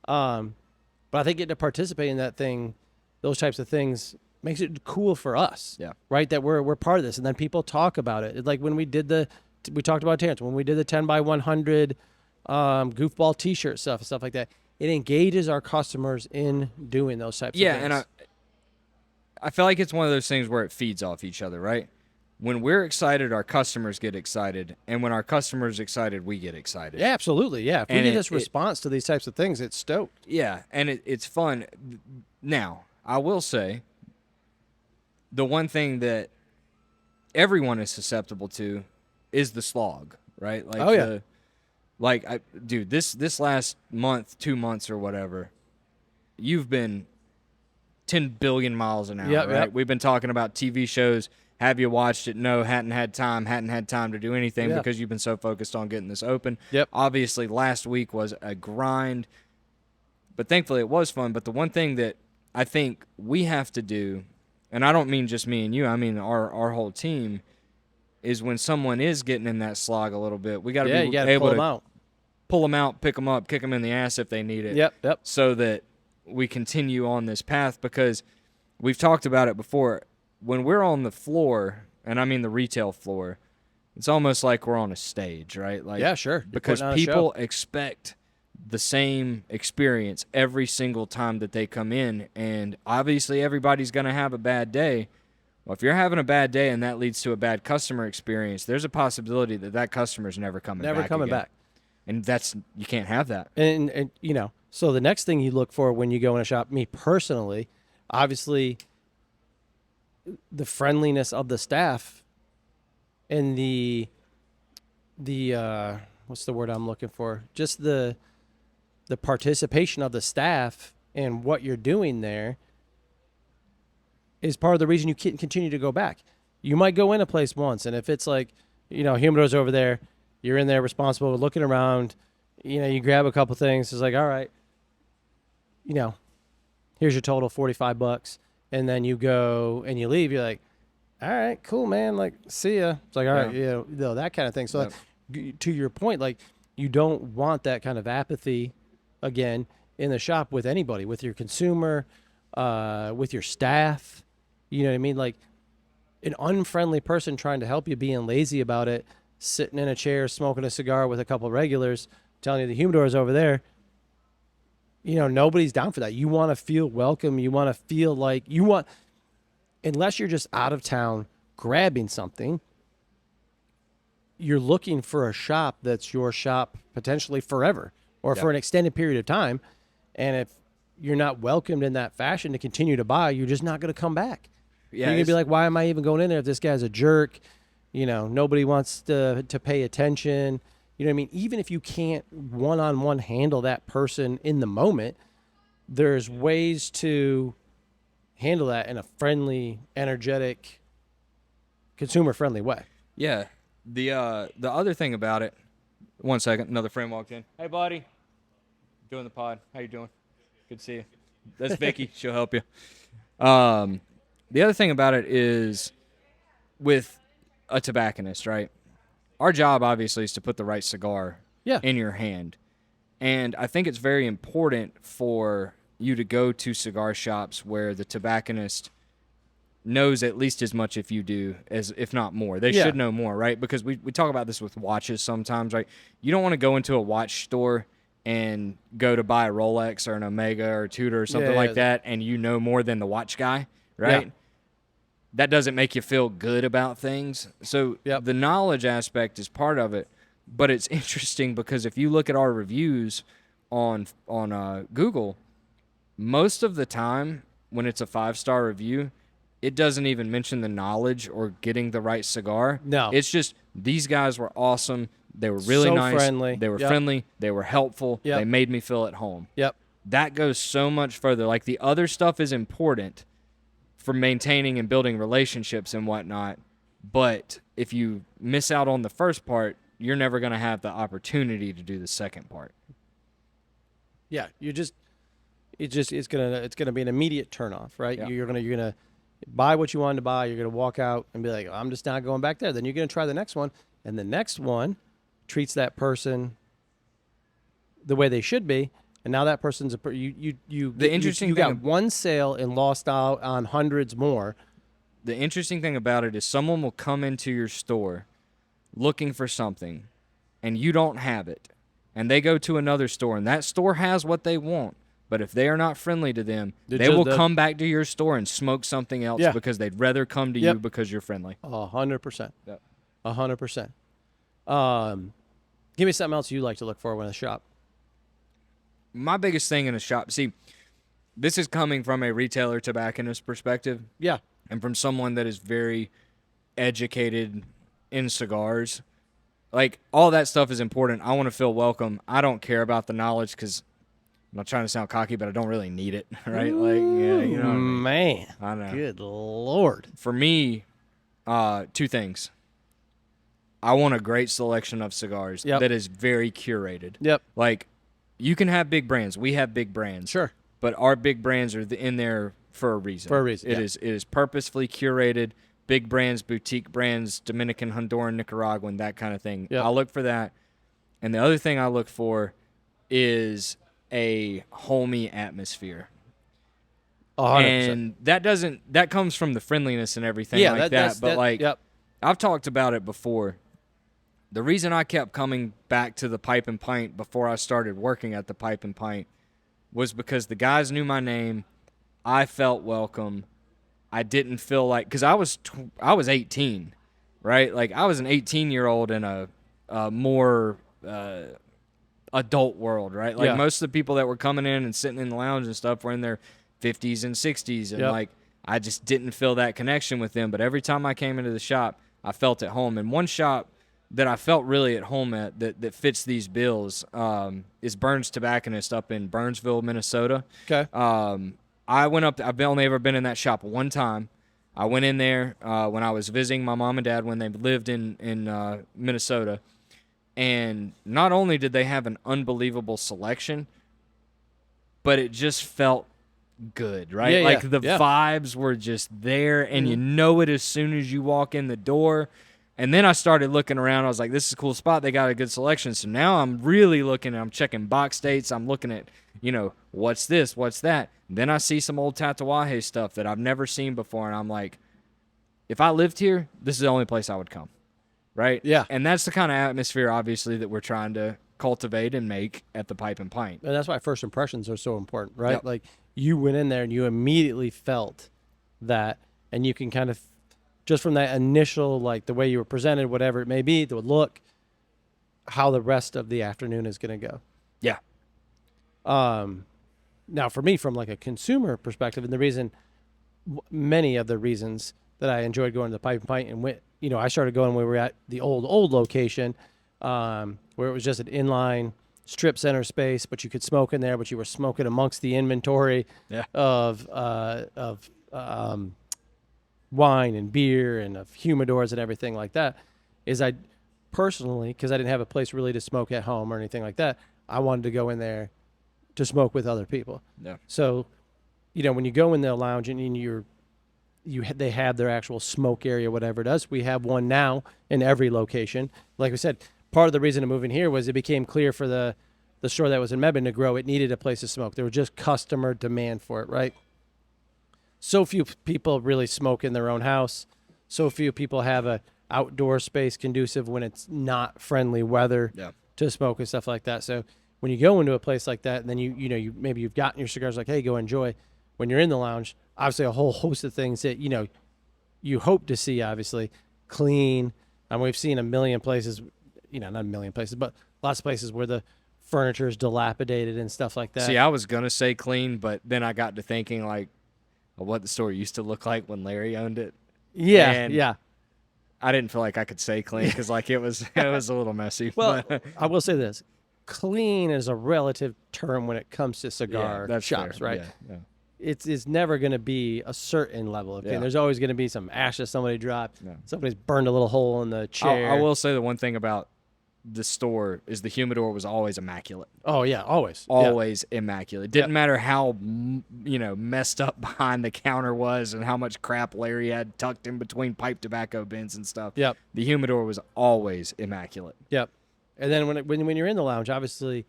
But I think getting to participate in that thing, those types of things, makes it cool for us. Yeah. Right? That we're part of this. And then people talk about it. It's like when we did the we talked about Terrence, when we did the 10 by 100 goofball T-shirt stuff like that, it engages our customers in doing those types of things. Yeah, and I feel like it's one of those things where it feeds off each other, right? When we're excited, our customers get excited, and when our customers excited, we get excited. Yeah, absolutely. Yeah, if we get this response to these types of things, it's stoked. Yeah, and it's fun. Now, I will say, the one thing that everyone is susceptible to is the slog, right? Like, dude, this last month, 2 months or whatever, you've been 10 billion miles an hour, right? Yep. We've been talking about TV shows. Have you watched it? No, hadn't had time to do anything because you've been so focused on getting this open. Yep. Obviously, last week was a grind, but thankfully it was fun. But the one thing that I think we have to do, and I don't mean just me and you, I mean our whole team, is when someone is getting in that slog a little bit, we got to be able to pull them out, pick them up, kick them in the ass if they need it. Yep. So that we continue on this path, because we've talked about it before. When we're on the floor, and I mean the retail floor, it's almost like we're on a stage, right? Like, yeah, sure. Because people expect the same experience every single time that they come in, and obviously everybody's going to have a bad day. Well, if you're having a bad day and that leads to a bad customer experience, there's a possibility that customer's never coming back. And you can't have that. And you know, so the next thing you look for when you go in a shop, me personally, obviously, the friendliness of the staff and the what's the word I'm looking for? Just the participation of the staff and what you're doing there is part of the reason you can continue to go back. You might go in a place once, and if it's like, you know, humidor's over there, you're in there responsible, looking around, you know, you grab a couple things, it's like, all right, you know, here's your total, $45. And then you go and you leave. You're like, all right, cool, man. Like, see ya. It's like, all right, you know, that kind of thing. So to your point, like, you don't want that kind of apathy again in the shop with anybody, with your consumer, with your staff. You know what I mean? Like, an unfriendly person trying to help you, being lazy about it, sitting in a chair, smoking a cigar with a couple of regulars, telling you the humidor is over there. You know, nobody's down for that. You want to feel welcome. You want to feel like unless you're just out of town grabbing something, you're looking for a shop that's your shop potentially forever or for an extended period of time. And if you're not welcomed in that fashion to continue to buy, you're just not going to come back. Yeah, you're going to be like, why am I even going in there if this guy's a jerk? You know, nobody wants to pay attention. You know what I mean? Even if you can't one-on-one handle that person in the moment, there's ways to handle that in a friendly, energetic, consumer-friendly way. Yeah. The other thing about it, one second, another friend walked in. Hey, buddy. Doing the pod. How you doing? Good to see you. That's Vicky. She'll help you. The other thing about it is with a tobacconist, right? Our job, obviously, is to put the right cigar in your hand. And I think it's very important for you to go to cigar shops where the tobacconist knows at least as much if you do, as if not more. They should know more, right? Because we talk about this with watches sometimes, right? You don't want to go into a watch store and go to buy a Rolex or an Omega or a Tudor or something like that, and you know more than the watch guy, right? Yeah. That doesn't make you feel good about things. So the knowledge aspect is part of it, but it's interesting because if you look at our reviews on Google, most of the time when it's a 5-star review, it doesn't even mention the knowledge or getting the right cigar. No. It's just, these guys were awesome. They were really nice. Friendly. They were friendly. They were helpful. They made me feel at home. That goes so much further. Like, the other stuff is important for maintaining and building relationships and whatnot, but if you miss out on the first part, you're never going to have the opportunity to do the second part. Yeah, it's gonna be an immediate turnoff, right? Yeah. You're gonna buy what you wanted to buy. You're gonna walk out and be like, I'm just not going back there. Then you're gonna try the next one, and the next one treats that person the way they should be. And now that person's you got one sale and lost out on hundreds more. The interesting thing about it is someone will come into your store, looking for something and you don't have it, and they go to another store and that store has what they want, but if they are not friendly to them, they will come back to your store and smoke something else because they'd rather come to you because you're friendly. 100%. Yep. 100%. Give me something else you like to look for in a shop. My biggest thing in a shop, see, this is coming from a retailer tobacconist perspective. Yeah. And from someone that is very educated in cigars. Like, all that stuff is important. I want to feel welcome. I don't care about the knowledge because I'm not trying to sound cocky, but I don't really need it, right? Like, yeah, you know what I mean? Man. I know. Good Lord. For me, two things. I want a great selection of cigars that is very curated. Yep. Like, you can have big brands. We have big brands. Sure. But our big brands are in there for a reason. It is purposefully curated. Big brands, boutique brands, Dominican, Honduran, Nicaraguan, that kind of thing. Yep. I look for that. And the other thing I look for is a homey atmosphere. 100%. And that comes from the friendliness and everything like that. But I've talked about it before. The reason I kept coming back to the Pipe and Pint before I started working at the Pipe and Pint was because the guys knew my name. I felt welcome. I didn't feel like, because I was 18, right? Like, I was an 18-year-old in a more adult world, right? Like, most of the people that were coming in and sitting in the lounge and stuff were in their 50s and 60s, and like, I just didn't feel that connection with them. But every time I came into the shop, I felt at home. And one shop that I felt really at home at that fits these bills is Burns Tobacconist up in Burnsville, Minnesota. Okay. I went up. I've only ever been in that shop one time. I went in there when I was visiting my mom and dad when they lived in Minnesota. And not only did they have an unbelievable selection, but it just felt good, right? Like the vibes were just there, and you know it as soon as you walk in the door. And then I started looking around. I was like, this is a cool spot. They got a good selection. So now I'm really looking. I'm checking box dates. I'm looking at, what's this? What's that? And then I see some old Tatuaje stuff that I've never seen before. And I'm like, if I lived here, this is the only place I would come. Right? Yeah. And that's the kind of atmosphere, obviously, that we're trying to cultivate and make at the Pipe and Pint. And that's why first impressions are so important, right? Yep. Like, you went in there and you immediately felt that, and you can kind of, just from that initial, like the way you were presented, whatever it may be, the look, how the rest of the afternoon is going to go. Yeah. Now, for me, from like a consumer perspective, and the reason, many of the reasons that I enjoyed going to the Pipe and Pint and went, I started going when we were at the old location, where it was just an inline strip center space, but you could smoke in there, but you were smoking amongst the inventory of wine and beer and of humidors and everything like that. Is I personally, because I didn't have a place really to smoke at home or anything like that, I wanted to go in there to smoke with other people. Yeah. So, when you go in the lounge and they have their actual smoke area, whatever it is. We have one now in every location. Like we said, part of the reason of moving here was it became clear for the store that was in Mebane to grow. It needed a place to smoke. There was just customer demand for it, right? So few people really smoke in their own house. So few people have a outdoor space conducive when it's not friendly weather to smoke and stuff like that. So when you go into a place like that, and then you maybe you've gotten your cigars, like, hey, go enjoy. When you're in the lounge, obviously a whole host of things that you hope to see. Obviously, clean. And we've seen a million places, not a million places, but lots of places where the furniture is dilapidated and stuff like that. See, I was gonna say clean, but then I got to thinking like of what the store used to look like when Larry owned it. Yeah, and yeah. I didn't feel like I could say clean because like it was a little messy. Well, I will say this: clean is a relative term when it comes to cigar shops, fair. right? Yeah. It's never going to be a certain level of clean. There's always going to be some ashes somebody dropped. Yeah. Somebody's burned a little hole in the chair. I will say the one thing about the store is the humidor was always immaculate. Oh yeah, always Immaculate. Didn't matter how messed up behind the counter was and how much crap Larry had tucked in between pipe tobacco bins and stuff. Yep. The humidor was always immaculate. Yep. And then when you're in the lounge, obviously,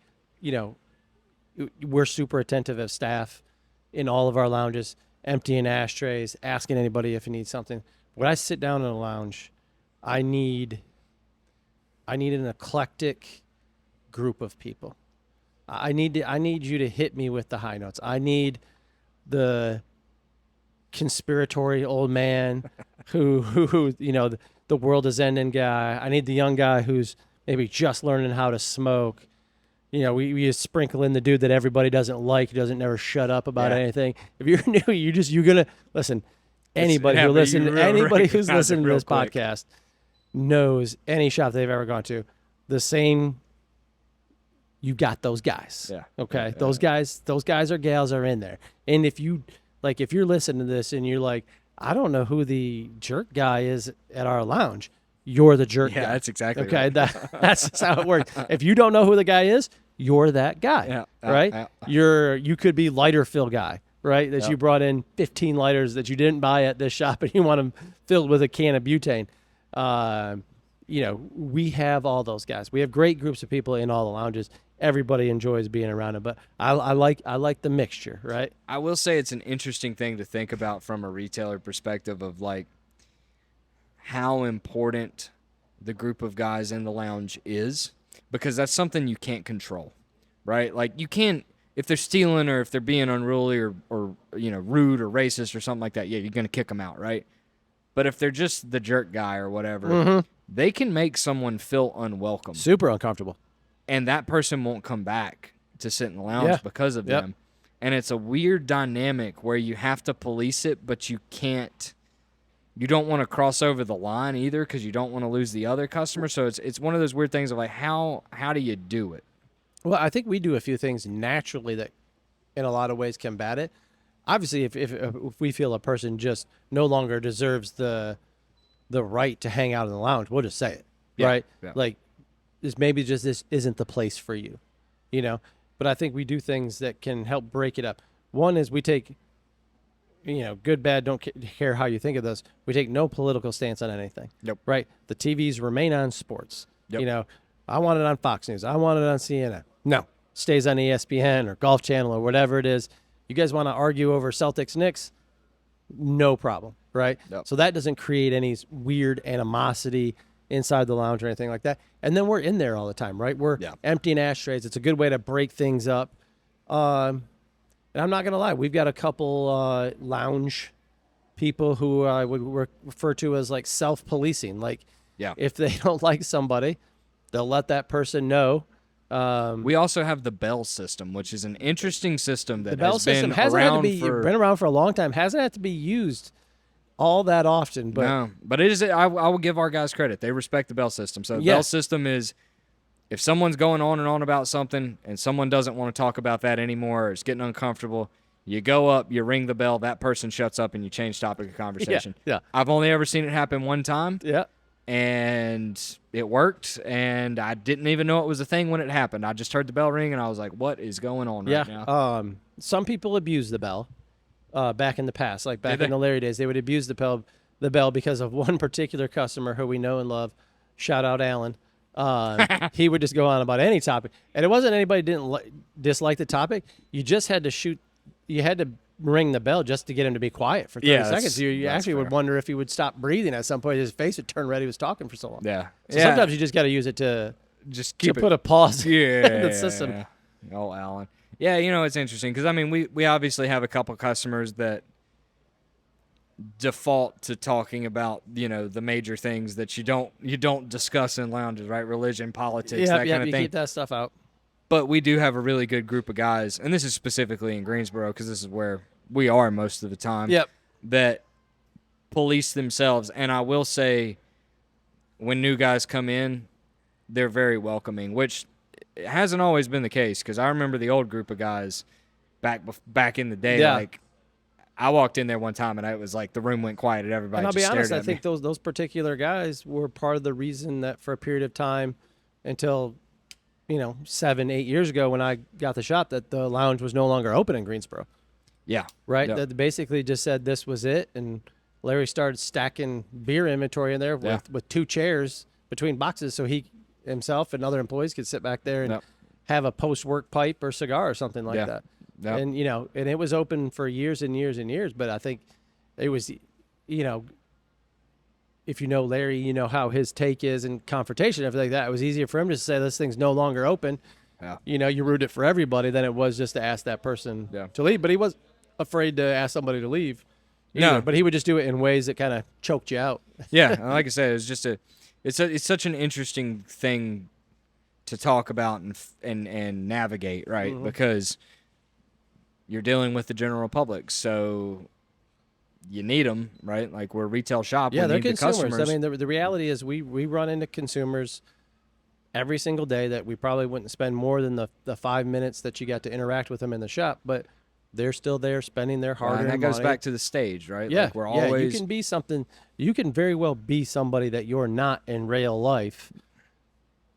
we're super attentive as staff in all of our lounges, emptying ashtrays, asking anybody if you need something. When I sit down in a lounge, I need I need an eclectic group of people. I need you to hit me with the high notes. I need the conspiratory old man who the world is ending guy. I need the young guy who's maybe just learning how to smoke. We just sprinkle in the dude that everybody doesn't like, who doesn't never shut up about anything. If you're new, you're gonna listen. Anybody who's listening to this podcast knows any shop they've ever gone to. The same. You got those guys. Yeah. Okay. Those guys or gals are in there. And if you're listening to this and you're like, I don't know who the jerk guy is at our lounge, you're the jerk guy. Yeah, that's exactly okay. Right. That's just how it works. If you don't know who the guy is, you're that guy. Right? You could be lighter fill guy, right? That you brought in 15 lighters that you didn't buy at this shop and you want them filled with a can of butane. We have all those guys. We have great groups of people in all the lounges. Everybody enjoys being around them, but I like the mixture, right? I will say it's an interesting thing to think about from a retailer perspective of like how important the group of guys in the lounge is, because that's something you can't control, right? Like you can't, if they're stealing or if they're being unruly or rude or racist or something like that, you're going to kick them out, right? But if they're just the jerk guy or whatever, they can make someone feel unwelcome. Super uncomfortable. And that person won't come back to sit in the lounge because of them. And it's a weird dynamic where you have to police it, but you can't. You don't want to cross over the line either because you don't want to lose the other customer. So it's one of those weird things of like, how do you do it? Well, I think we do a few things naturally that in a lot of ways combat it. Obviously, if we feel a person just no longer deserves the right to hang out in the lounge, we'll just say it, right? Yeah. Like, this isn't the place for you, But I think we do things that can help break it up. One is we take, good, bad, don't care how you think of this. We take no political stance on anything. Yep. Right? The TVs remain on sports. Yep. I want it on Fox News. I want it on CNN. No. Stays on ESPN or Golf Channel or whatever it is. You guys want to argue over Celtics Knicks? No problem, right? Yep. So that doesn't create any weird animosity inside the lounge or anything like that. And then we're in there all the time, right? We're emptying ashtrays. It's a good way to break things up. And I'm not going to lie. We've got a couple lounge people who I would refer to as like self-policing. Like if they don't like somebody, they'll let that person know. We also have the bell system, which is an interesting system that been around for a long time. Hasn't had to be used all that often, but no, but it is. I will give our guys credit; they respect the bell system. So the bell system is, if someone's going on and on about something, and someone doesn't want to talk about that anymore, or it's getting uncomfortable, you go up, you ring the bell, that person shuts up, and you change topic of conversation. Yeah. I've only ever seen it happen one time. Yeah. And it worked, and I didn't even know it was a thing when it happened. I just heard the bell ring, and I was like, "What is going on right now?" Some people abuse the bell. Back in the past, like back in the Larry days, they would abuse the bell because of one particular customer who we know and love. Shout out Alan. He would just go on about any topic, and it wasn't anybody didn't dislike the topic. You just had to you had to ring the bell just to get him to be quiet for 30 seconds. You actually would wonder if he would stop breathing at some point. His face would turn red. He was talking for so long. Yeah. So sometimes you just got to use it to put a pause in the system. Yeah. Oh, Alan. Yeah, it's interesting because, I mean, we obviously have a couple customers that default to talking about, the major things that you don't discuss in lounges, right? Religion, politics, that kind of thing. You keep that stuff out. But we do have a really good group of guys, and this is specifically in Greensboro because this is where we are most of the time, that police themselves. And I will say when new guys come in, they're very welcoming, which – it hasn't always been the case because I remember the old group of guys back in the day. Yeah. Like I walked in there one time and it was like the room went quiet and everybody. And I'll just be honest, stared I at think me. those particular guys were part of the reason that for a period of time, until 7-8 years ago when I got the shop, that the lounge was no longer open in Greensboro. Yeah. Right. Yep. That basically just said this was it, and Larry started stacking beer inventory in there with 2 chairs between boxes, so he himself and other employees could sit back there and have a post-work pipe or cigar or something like that. Yep. And and it was open for years and years and years, but I think it was if you know Larry, you know how his take is and confrontation, everything like that. It was easier for him to say this thing's no longer open. Yeah. You know, you ruined it for everybody than it was just to ask that person to leave. But he was afraid to ask somebody to leave. No, but he would just do it in ways that kind of choked you out. Yeah, like I said, it's such an interesting thing to talk about and navigate, right? Mm-hmm. Because you're dealing with the general public, so you need them, right? Like we're a retail shop. Yeah, we they're need consumers. The customers. I mean, the reality is we run into consumers every single day that we probably wouldn't spend more than the 5 minutes that you got to interact with them in the shop, but they're still there spending their hard-earned money. And that goes back to the stage, right? Yeah, like we're always... you can be something. You can very well be somebody that you're not in real life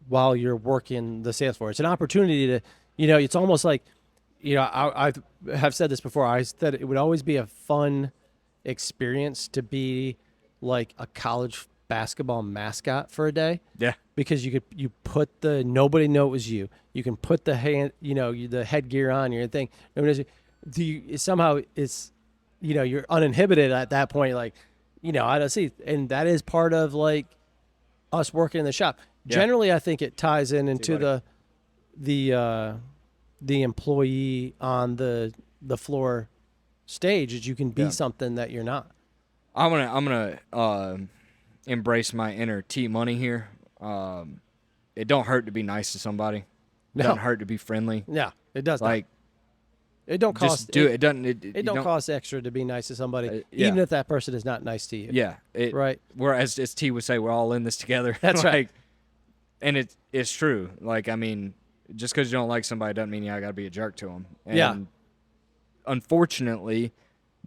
while you're working the sales floor. It's an opportunity to, it's almost like, I have said this before. I said it would always be a fun experience to be like a college basketball mascot for a day. Yeah. Because you put nobody know it was you. You can put the the headgear on your thing. Somehow it's, you're uninhibited at that point. Like, I don't see, and that is part of like us working in the shop. Yeah. Generally, I think it ties into the employee on the floor stage is you can be something that you're not. I'm gonna embrace my inner T Money here. It don't hurt to be nice to somebody. It doesn't hurt to be friendly. Yeah, it does. Like, it don't cost. Just do it. It doesn't. It don't cost extra to be nice to somebody, even if that person is not nice to you. Yeah. Right. Whereas, as T would say, we're all in this together. That's right. And it's true. Like, I mean, just because you don't like somebody doesn't mean you got to be a jerk to them. And unfortunately,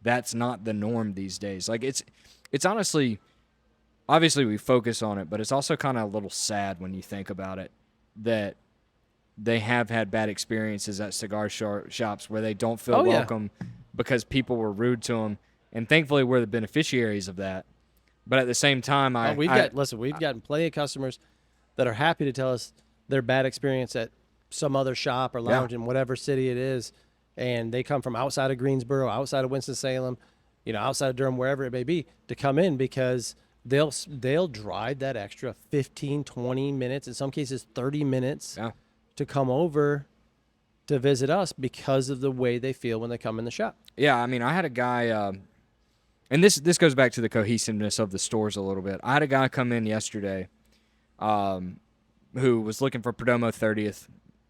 that's not the norm these days. Like, it's honestly, obviously we focus on it, but it's also kind of a little sad when you think about it that they have had bad experiences at cigar shops where they don't feel welcome because people were rude to them. And thankfully, we're the beneficiaries of that. But at the same time, we've gotten plenty of customers that are happy to tell us their bad experience at some other shop or lounge in whatever city it is. And they come from outside of Greensboro, outside of Winston-Salem, outside of Durham, wherever it may be, to come in because they'll drive that extra 15, 20 minutes, in some cases 30 minutes to come over to visit us because of the way they feel when they come in the shop. Yeah, I mean, I had a guy, and this goes back to the cohesiveness of the stores a little bit. I had a guy come in yesterday who was looking for Perdomo 30th.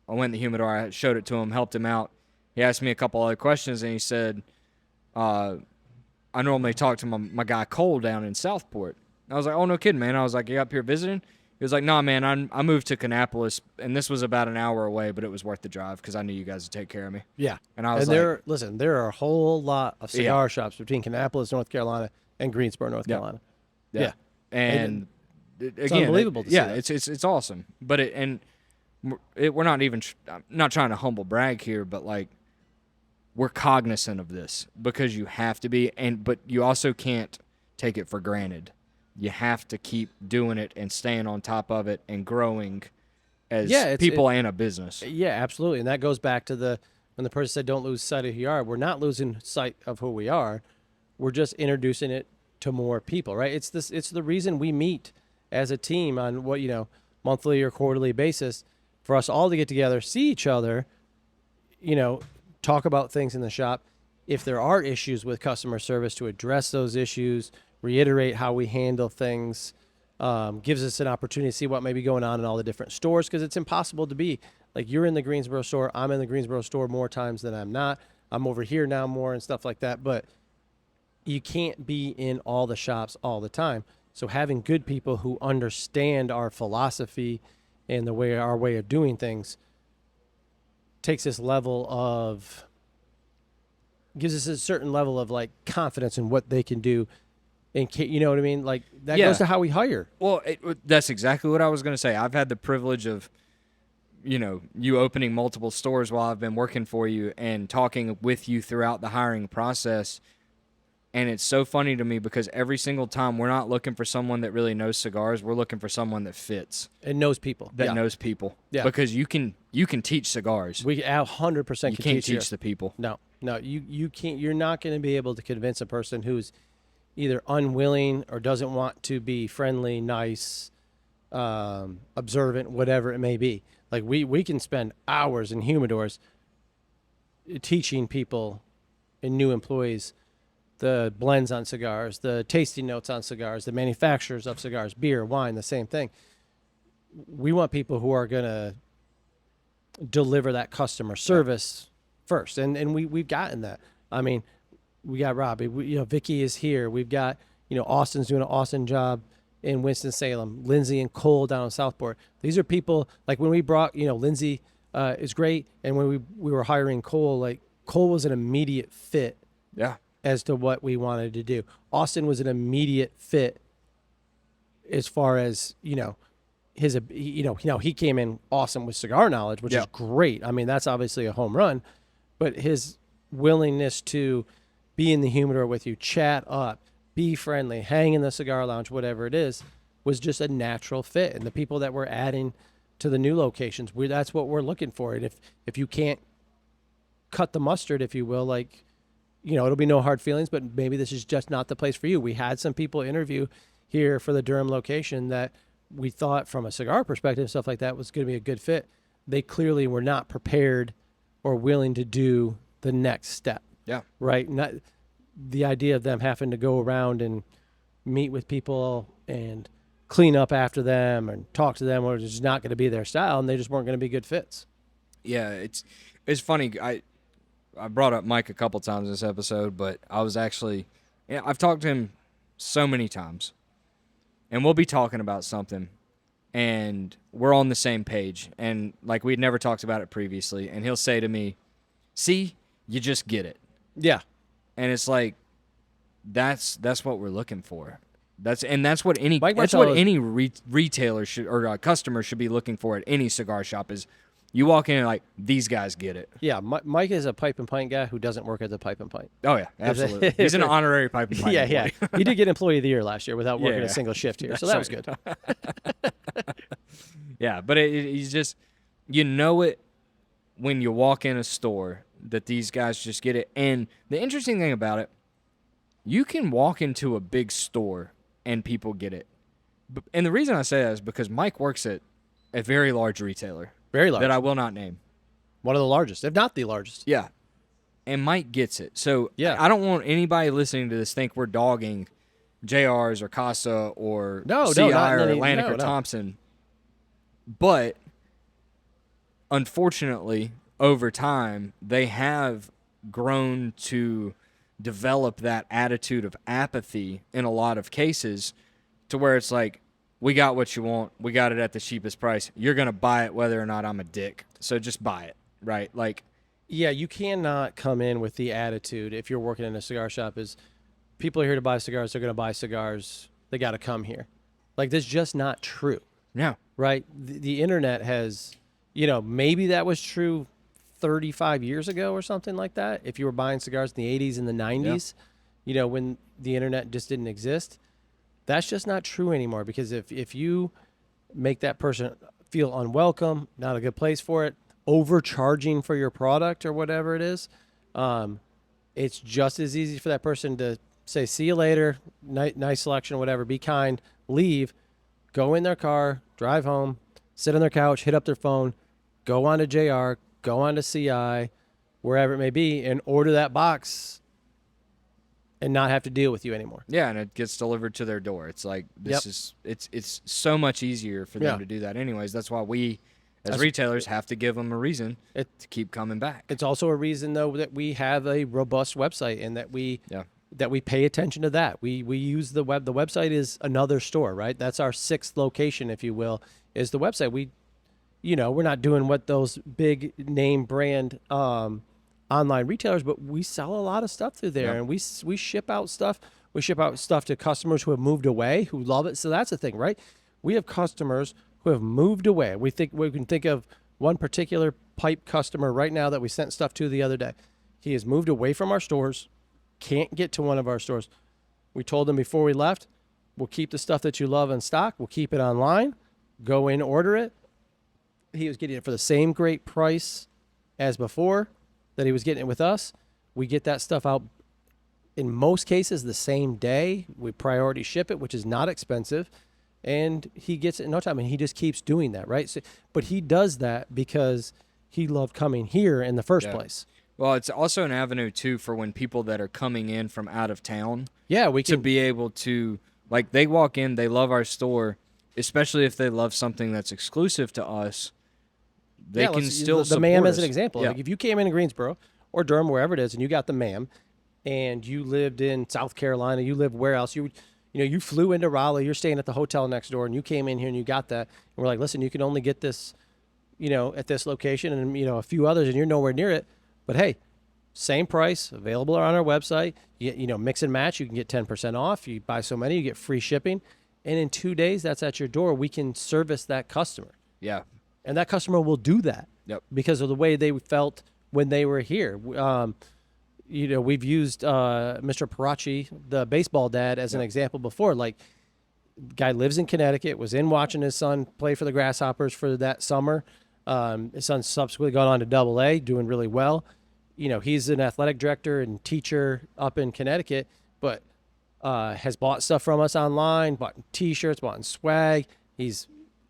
I went in the humidor, I showed it to him, helped him out. He asked me a couple other questions, and he said, I normally talk to my guy Cole down in Southport. I was like, oh, no kidding, man. I was like, you up here visiting? He was like, nah, man, I moved to Kannapolis, and this was about an hour away, but it was worth the drive because I knew you guys would take care of me. Yeah. And I was there are a whole lot of cigar shops between Kannapolis, North Carolina, and Greensboro, North Carolina. Yeah. And it's unbelievable to see that. It's awesome. But we're not even I'm not trying to humble brag here, but like we're cognizant of this because you have to be, but you also can't take it for granted. You have to keep doing it and staying on top of it and growing as people and a business. Yeah, absolutely. And that goes back to when the person said, don't lose sight of who you are. We're not losing sight of who we are. We're just introducing it to more people, right? It's the reason we meet as a team on monthly or quarterly basis for us all to get together, see each other, talk about things in the shop. If there are issues with customer service, to address those issues, reiterate how we handle things, gives us an opportunity to see what may be going on in all the different stores because it's impossible to be like you're in the Greensboro store. I'm in the Greensboro store more times than I'm not. I'm over here now more and stuff like that. But you can't be in all the shops all the time. So having good people who understand our philosophy and our way of doing things gives us a certain level of like confidence in what they can do. And you know what I mean? Like that goes to how we hire. Well, that's exactly what I was going to say. I've had the privilege of, you opening multiple stores while I've been working for you and talking with you throughout the hiring process. And it's so funny to me because every single time we're not looking for someone that really knows cigars. We're looking for someone that fits. And knows people. Knows people. Yeah. Because you can teach cigars. We 100% can teach the people. No, you can't. You're not going to be able to convince a person who's either unwilling or doesn't want to be friendly, nice, observant, whatever it may be. Like we can spend hours in humidors teaching people and new employees the blends on cigars, the tasting notes on cigars, the manufacturers of cigars, beer, wine, the same thing. We want people who are going to deliver that customer service first. And we've gotten that. I mean, we got Robbie, Vicky is here. We've got, Austin's doing an awesome job in Winston-Salem, Lindsay and Cole down in Southport. These are people, like when we brought, Lindsay is great. And when we were hiring Cole, like Cole was an immediate fit. Yeah. As to what we wanted to do. Austin was an immediate fit as far as, he came in awesome with cigar knowledge, which is great. I mean, that's obviously a home run, but his willingness to be in the humidor with you, chat up, be friendly, hang in the cigar lounge, whatever it is, was just a natural fit. And the people that we're adding to the new locations, that's what we're looking for. And if you can't cut the mustard, if you will, like, it'll be no hard feelings, but maybe this is just not the place for you. We had some people interview here for the Durham location that we thought from a cigar perspective, stuff like that was going to be a good fit. They clearly were not prepared or willing to do the next step. Yeah. Right. Not the idea of them having to go around and meet with people and clean up after them and talk to them, or it's just not going to be their style, and they just weren't going to be good fits. Yeah. It's funny. I brought up Mike a couple times in this episode, but I was actually, I've talked to him so many times, and we'll be talking about something, and we're on the same page, and like we'd never talked about it previously, and he'll say to me, "See, you just get it." Yeah. And it's like, that's what we're looking for. That's what any retailer should, or customer should be looking for at any cigar shop is. You walk in and like, these guys get it. Yeah, Mike is a pipe and pint guy who doesn't work at the pipe and pint. Oh, yeah, absolutely. He's an honorary pipe and pint Yeah. He did get Employee of the Year last year without working a single shift here, so that was good. Yeah, but he's just, it when you walk in a store that these guys just get it. And the interesting thing about it, you can walk into a big store and people get it. And the reason I say that is because Mike works at a very large retailer. Very large. That I will not name. One of the largest, if not the largest. Yeah. And Mike gets it. So yeah. I don't want anybody listening to this think we're dogging JR's or Casa or CI or Atlantic or Thompson. But unfortunately, over time, they have grown to develop that attitude of apathy in a lot of cases to where it's like, we got what you want. We got it at the cheapest price. You're going to buy it whether or not I'm a dick. So just buy it, right? Like, yeah, you cannot come in with the attitude if you're working in a cigar shop is people are here to buy cigars. They're going to buy cigars. They got to come here. Like, that's just not true. No. Right? The internet has, maybe that was true 35 years ago or something like that. If you were buying cigars in the 80s and the 90s, when the internet just didn't exist. That's just not true anymore, because if you make that person feel unwelcome, not a good place for it, overcharging for your product or whatever it is, it's just as easy for that person to say, see you later, nice selection, whatever, be kind, leave, go in their car, drive home, sit on their couch, hit up their phone, go on to JR, go on to CI, wherever it may be, and order that box and not have to deal with you anymore. Yeah, and it gets delivered to their door. It's like it's so much easier for them to do that anyways. That's why we as retailers have to give them a reason to keep coming back. It's also a reason though that we have a robust website and that we pay attention to that. We use the web. The website is another store, right? That's our sixth location, if you will, is the website. We're not doing what those big name brand online retailers, but we sell a lot of stuff through there, and we ship out stuff. We ship out stuff to customers who have moved away, who love it. So that's the thing, right? We have customers who have moved away. We can think of one particular pipe customer right now that we sent stuff to the other day. He has moved away from our stores, can't get to one of our stores. We told him before we left, we'll keep the stuff that you love in stock. We'll keep it online. Go in, order it. He was getting it for the same great price as before that he was getting it with us. We get that stuff out in most cases the same day. We priority ship it, which is not expensive, and he gets it in no time, and he just keeps doing that, right? So, but he does that because he loved coming here in the first place. Well, it's also an avenue too for when people that are coming in from out of town, we can be able to, like, they walk in, they love our store, especially if they love something that's exclusive to us. They can still the support ma'am us. as an example. Yeah. Like if you came in Greensboro or Durham, wherever it is, and you got the ma'am, and you lived in South Carolina, you lived where else? You flew into Raleigh, you're staying at the hotel next door, and you came in here and you got that. And we're like, listen, you can only get this, at this location and, a few others, and you're nowhere near it. But hey, same price, available on our website. Mix and match. You can get 10% off. You buy so many, you get free shipping. And in 2 days, that's at your door. We can service that customer. Yeah. And that customer will do that. Yep. Because of the way they felt when they were here. We've used Mr. Parachi, the baseball dad, as an example before. Like, guy lives in Connecticut, was in watching his son play for the Grasshoppers for that summer. His son's subsequently gone on to Double-A, doing really well. He's an athletic director and teacher up in Connecticut, but has bought stuff from us online, bought T-shirts, bought swag. He's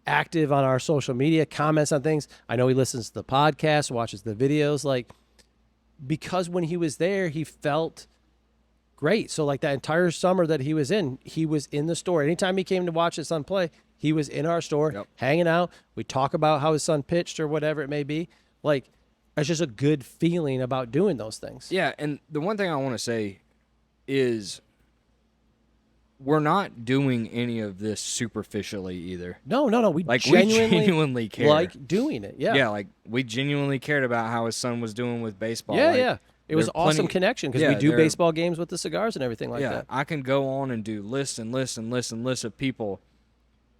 active on our social media, comments on things. I know he listens to the podcast, watches the videos, because when he was there, he felt great. So like that entire summer that he was in the store. Anytime he came to watch his son play, he was in our store, hanging out. We talk about how his son pitched or whatever it may be. Like, it's just a good feeling about doing those things. Yeah, and the one thing I want to say is we're not doing any of this superficially either. No. We genuinely care. Like doing it. Yeah. Yeah, like we genuinely cared about how his son was doing with baseball. Yeah. It was awesome connection because we do baseball games with the cigars and everything like that. I can go on and do lists and lists and lists and lists of people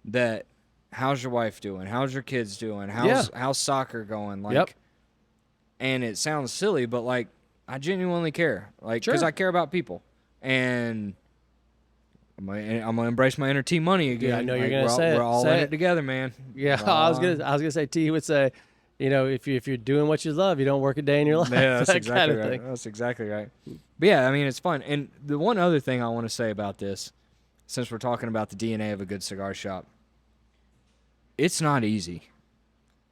that, how's your wife doing? How's your kids doing? How's soccer going? And it sounds silly, but like I genuinely care. Like, because I care about people. And I'm gonna embrace my inner T money again. Yeah, I know you're gonna say it. We're all in it together, man. Yeah, I was gonna say T would say, if you're doing what you love, you don't work a day in your life. Yeah, that's exactly kind of right. That's exactly right. But yeah, I mean, it's fun. And the one other thing I want to say about this, since we're talking about the DNA of a good cigar shop, it's not easy.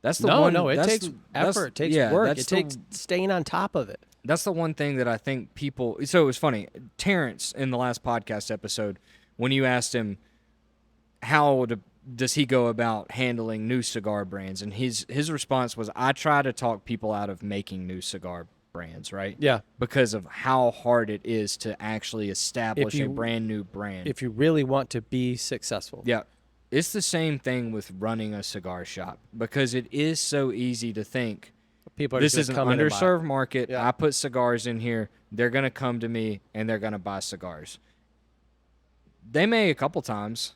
That's the one. No, it takes effort. It takes work. It takes staying on top of it. That's the one thing that I think people. So it was funny. Terrence, in the last podcast episode, when you asked him how does he go about handling new cigar brands, and his response was, I try to talk people out of making new cigar brands, right? Yeah. Because of how hard it is to actually establish a brand new brand. If you really want to be successful. Yeah. It's the same thing with running a cigar shop, because it is so easy to think, people are this just is an underserved market. Yeah. I put cigars in here. They're going to come to me, and they're going to buy cigars. They may a couple times,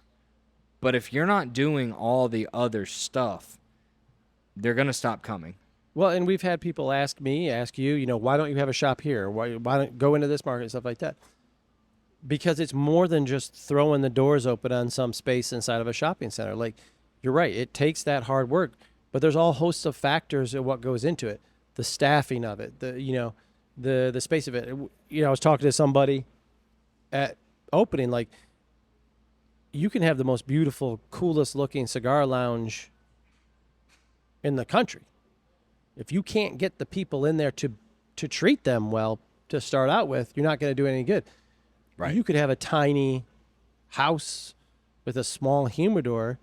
but if you're not doing all the other stuff, they're going to stop coming. Well, and we've had people ask you, why don't you have a shop here? Why don't go into this market and stuff like that? Because it's more than just throwing the doors open on some space inside of a shopping center. Like, you're right, it takes that hard work, but there's all hosts of factors of what goes into it. The staffing of it, the space of it. I was talking to somebody at opening, like, you can have the most beautiful, coolest looking cigar lounge in the country. If you can't get the people in there to treat them well to start out with, you're not going to do any good. Right. You could have a tiny house with a small humidor,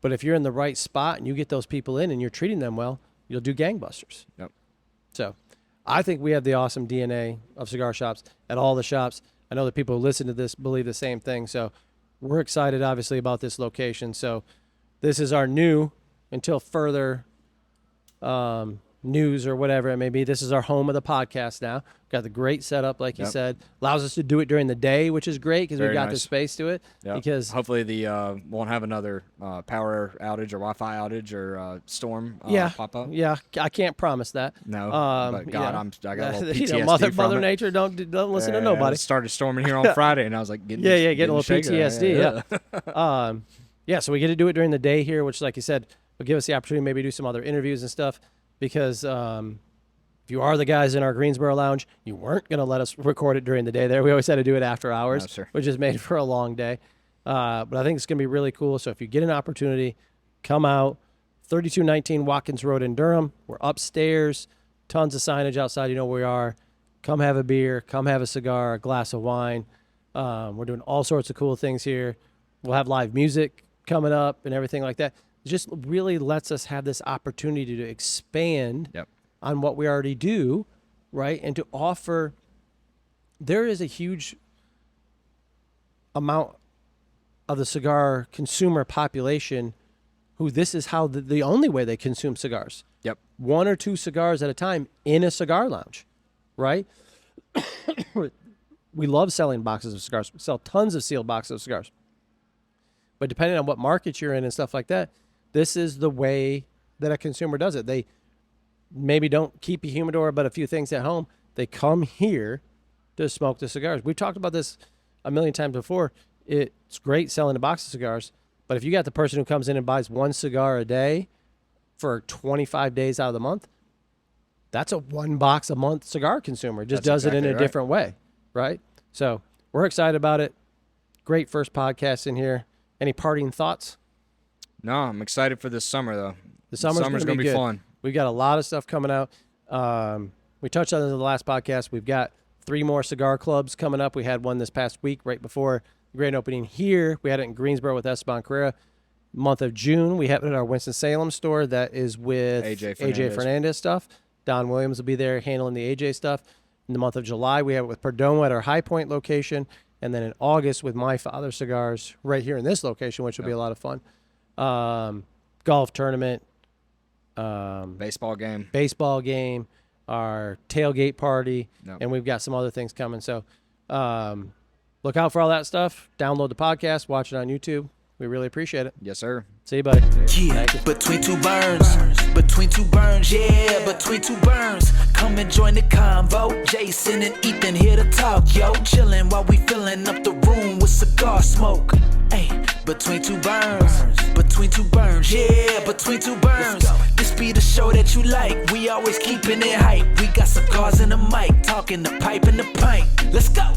but if you're in the right spot and you get those people in and you're treating them well, you'll do gangbusters. Yep. So I think we have the awesome DNA of cigar shops at all the shops. I know that people who listen to this believe the same thing. So we're excited, obviously, about this location. So this is our new, until further news or whatever it may be, this is our home of the podcast now. Got the great setup, like you said. Allows us to do it during the day, which is great because we've got the space to it. Yep. Because hopefully the won't have another power outage or Wi-Fi outage or storm pop up. Yeah, I can't promise that. No, but God, I got a little PTSD Mother Nature don't listen to nobody. It started storming here on Friday, and I was like, getting a little PTSD. Yeah. So we get to do it during the day here, which, like you said, will give us the opportunity to maybe do some other interviews and stuff. Because If you are the guys in our Greensboro lounge, you weren't going to let us record it during the day there. We always had to do it after hours, which is made for a long day. But I think it's going to be really cool. So if you get an opportunity, come out. 3219 Watkins Road in Durham. We're upstairs. Tons of signage outside. You know where we are. Come have a beer. Come have a cigar, a glass of wine. We're doing all sorts of cool things here. We'll have live music coming up and everything like that. It just really lets us have this opportunity to expand on what we already do, right? And to offer, there is a huge amount of the cigar consumer population who this is how the only way they consume cigars. Yep. 1 or 2 cigars at a time in a cigar lounge, right? We love selling boxes of cigars. We sell tons of sealed boxes of cigars. But depending on what market you're in and stuff like that, this is the way that a consumer does it. They maybe don't keep a humidor but a few things at home. They come here to smoke the cigars. We've talked about this a million times before. It's great selling a box of cigars, but if you got the person who comes in and buys 1 cigar a day for 25 days out of the month, that's a 1 box a month cigar consumer. Just does it in a different way, right? So we're excited about it. Great first podcast in here. Any parting thoughts? No, I'm excited for this summer, though. The summer's going to be fun. We've got a lot of stuff coming out. We touched on it in the last podcast. We've got 3 more cigar clubs coming up. We had one this past week right before the grand opening here. We had it in Greensboro with Esteban Carrera. Month of June, we have it at our Winston-Salem store. That is with AJ Fernandez stuff. Don Williams will be there handling the AJ stuff. In the month of July, we have it with Perdomo at our High Point location. And then in August with My Father Cigars right here in this location, which will be a lot of fun. Golf tournament. Baseball game. Our tailgate party. And we've got some other things coming. So look out for all that stuff. Download the podcast. Watch it on YouTube. We really appreciate it. Yes, sir. See you, buddy. Yeah, between 2 burns. Between 2 burns, yeah, between 2 burns. Come and join the convo. Jason and Ethan here to talk, yo. Chilling while we filling up the room with cigar smoke. Hey, between 2 burns. Between 2 burns, yeah, between 2 burns. This be the show that you like. We always keeping it hype. We got cigars and a mic, talking the pipe and the pint. Let's go.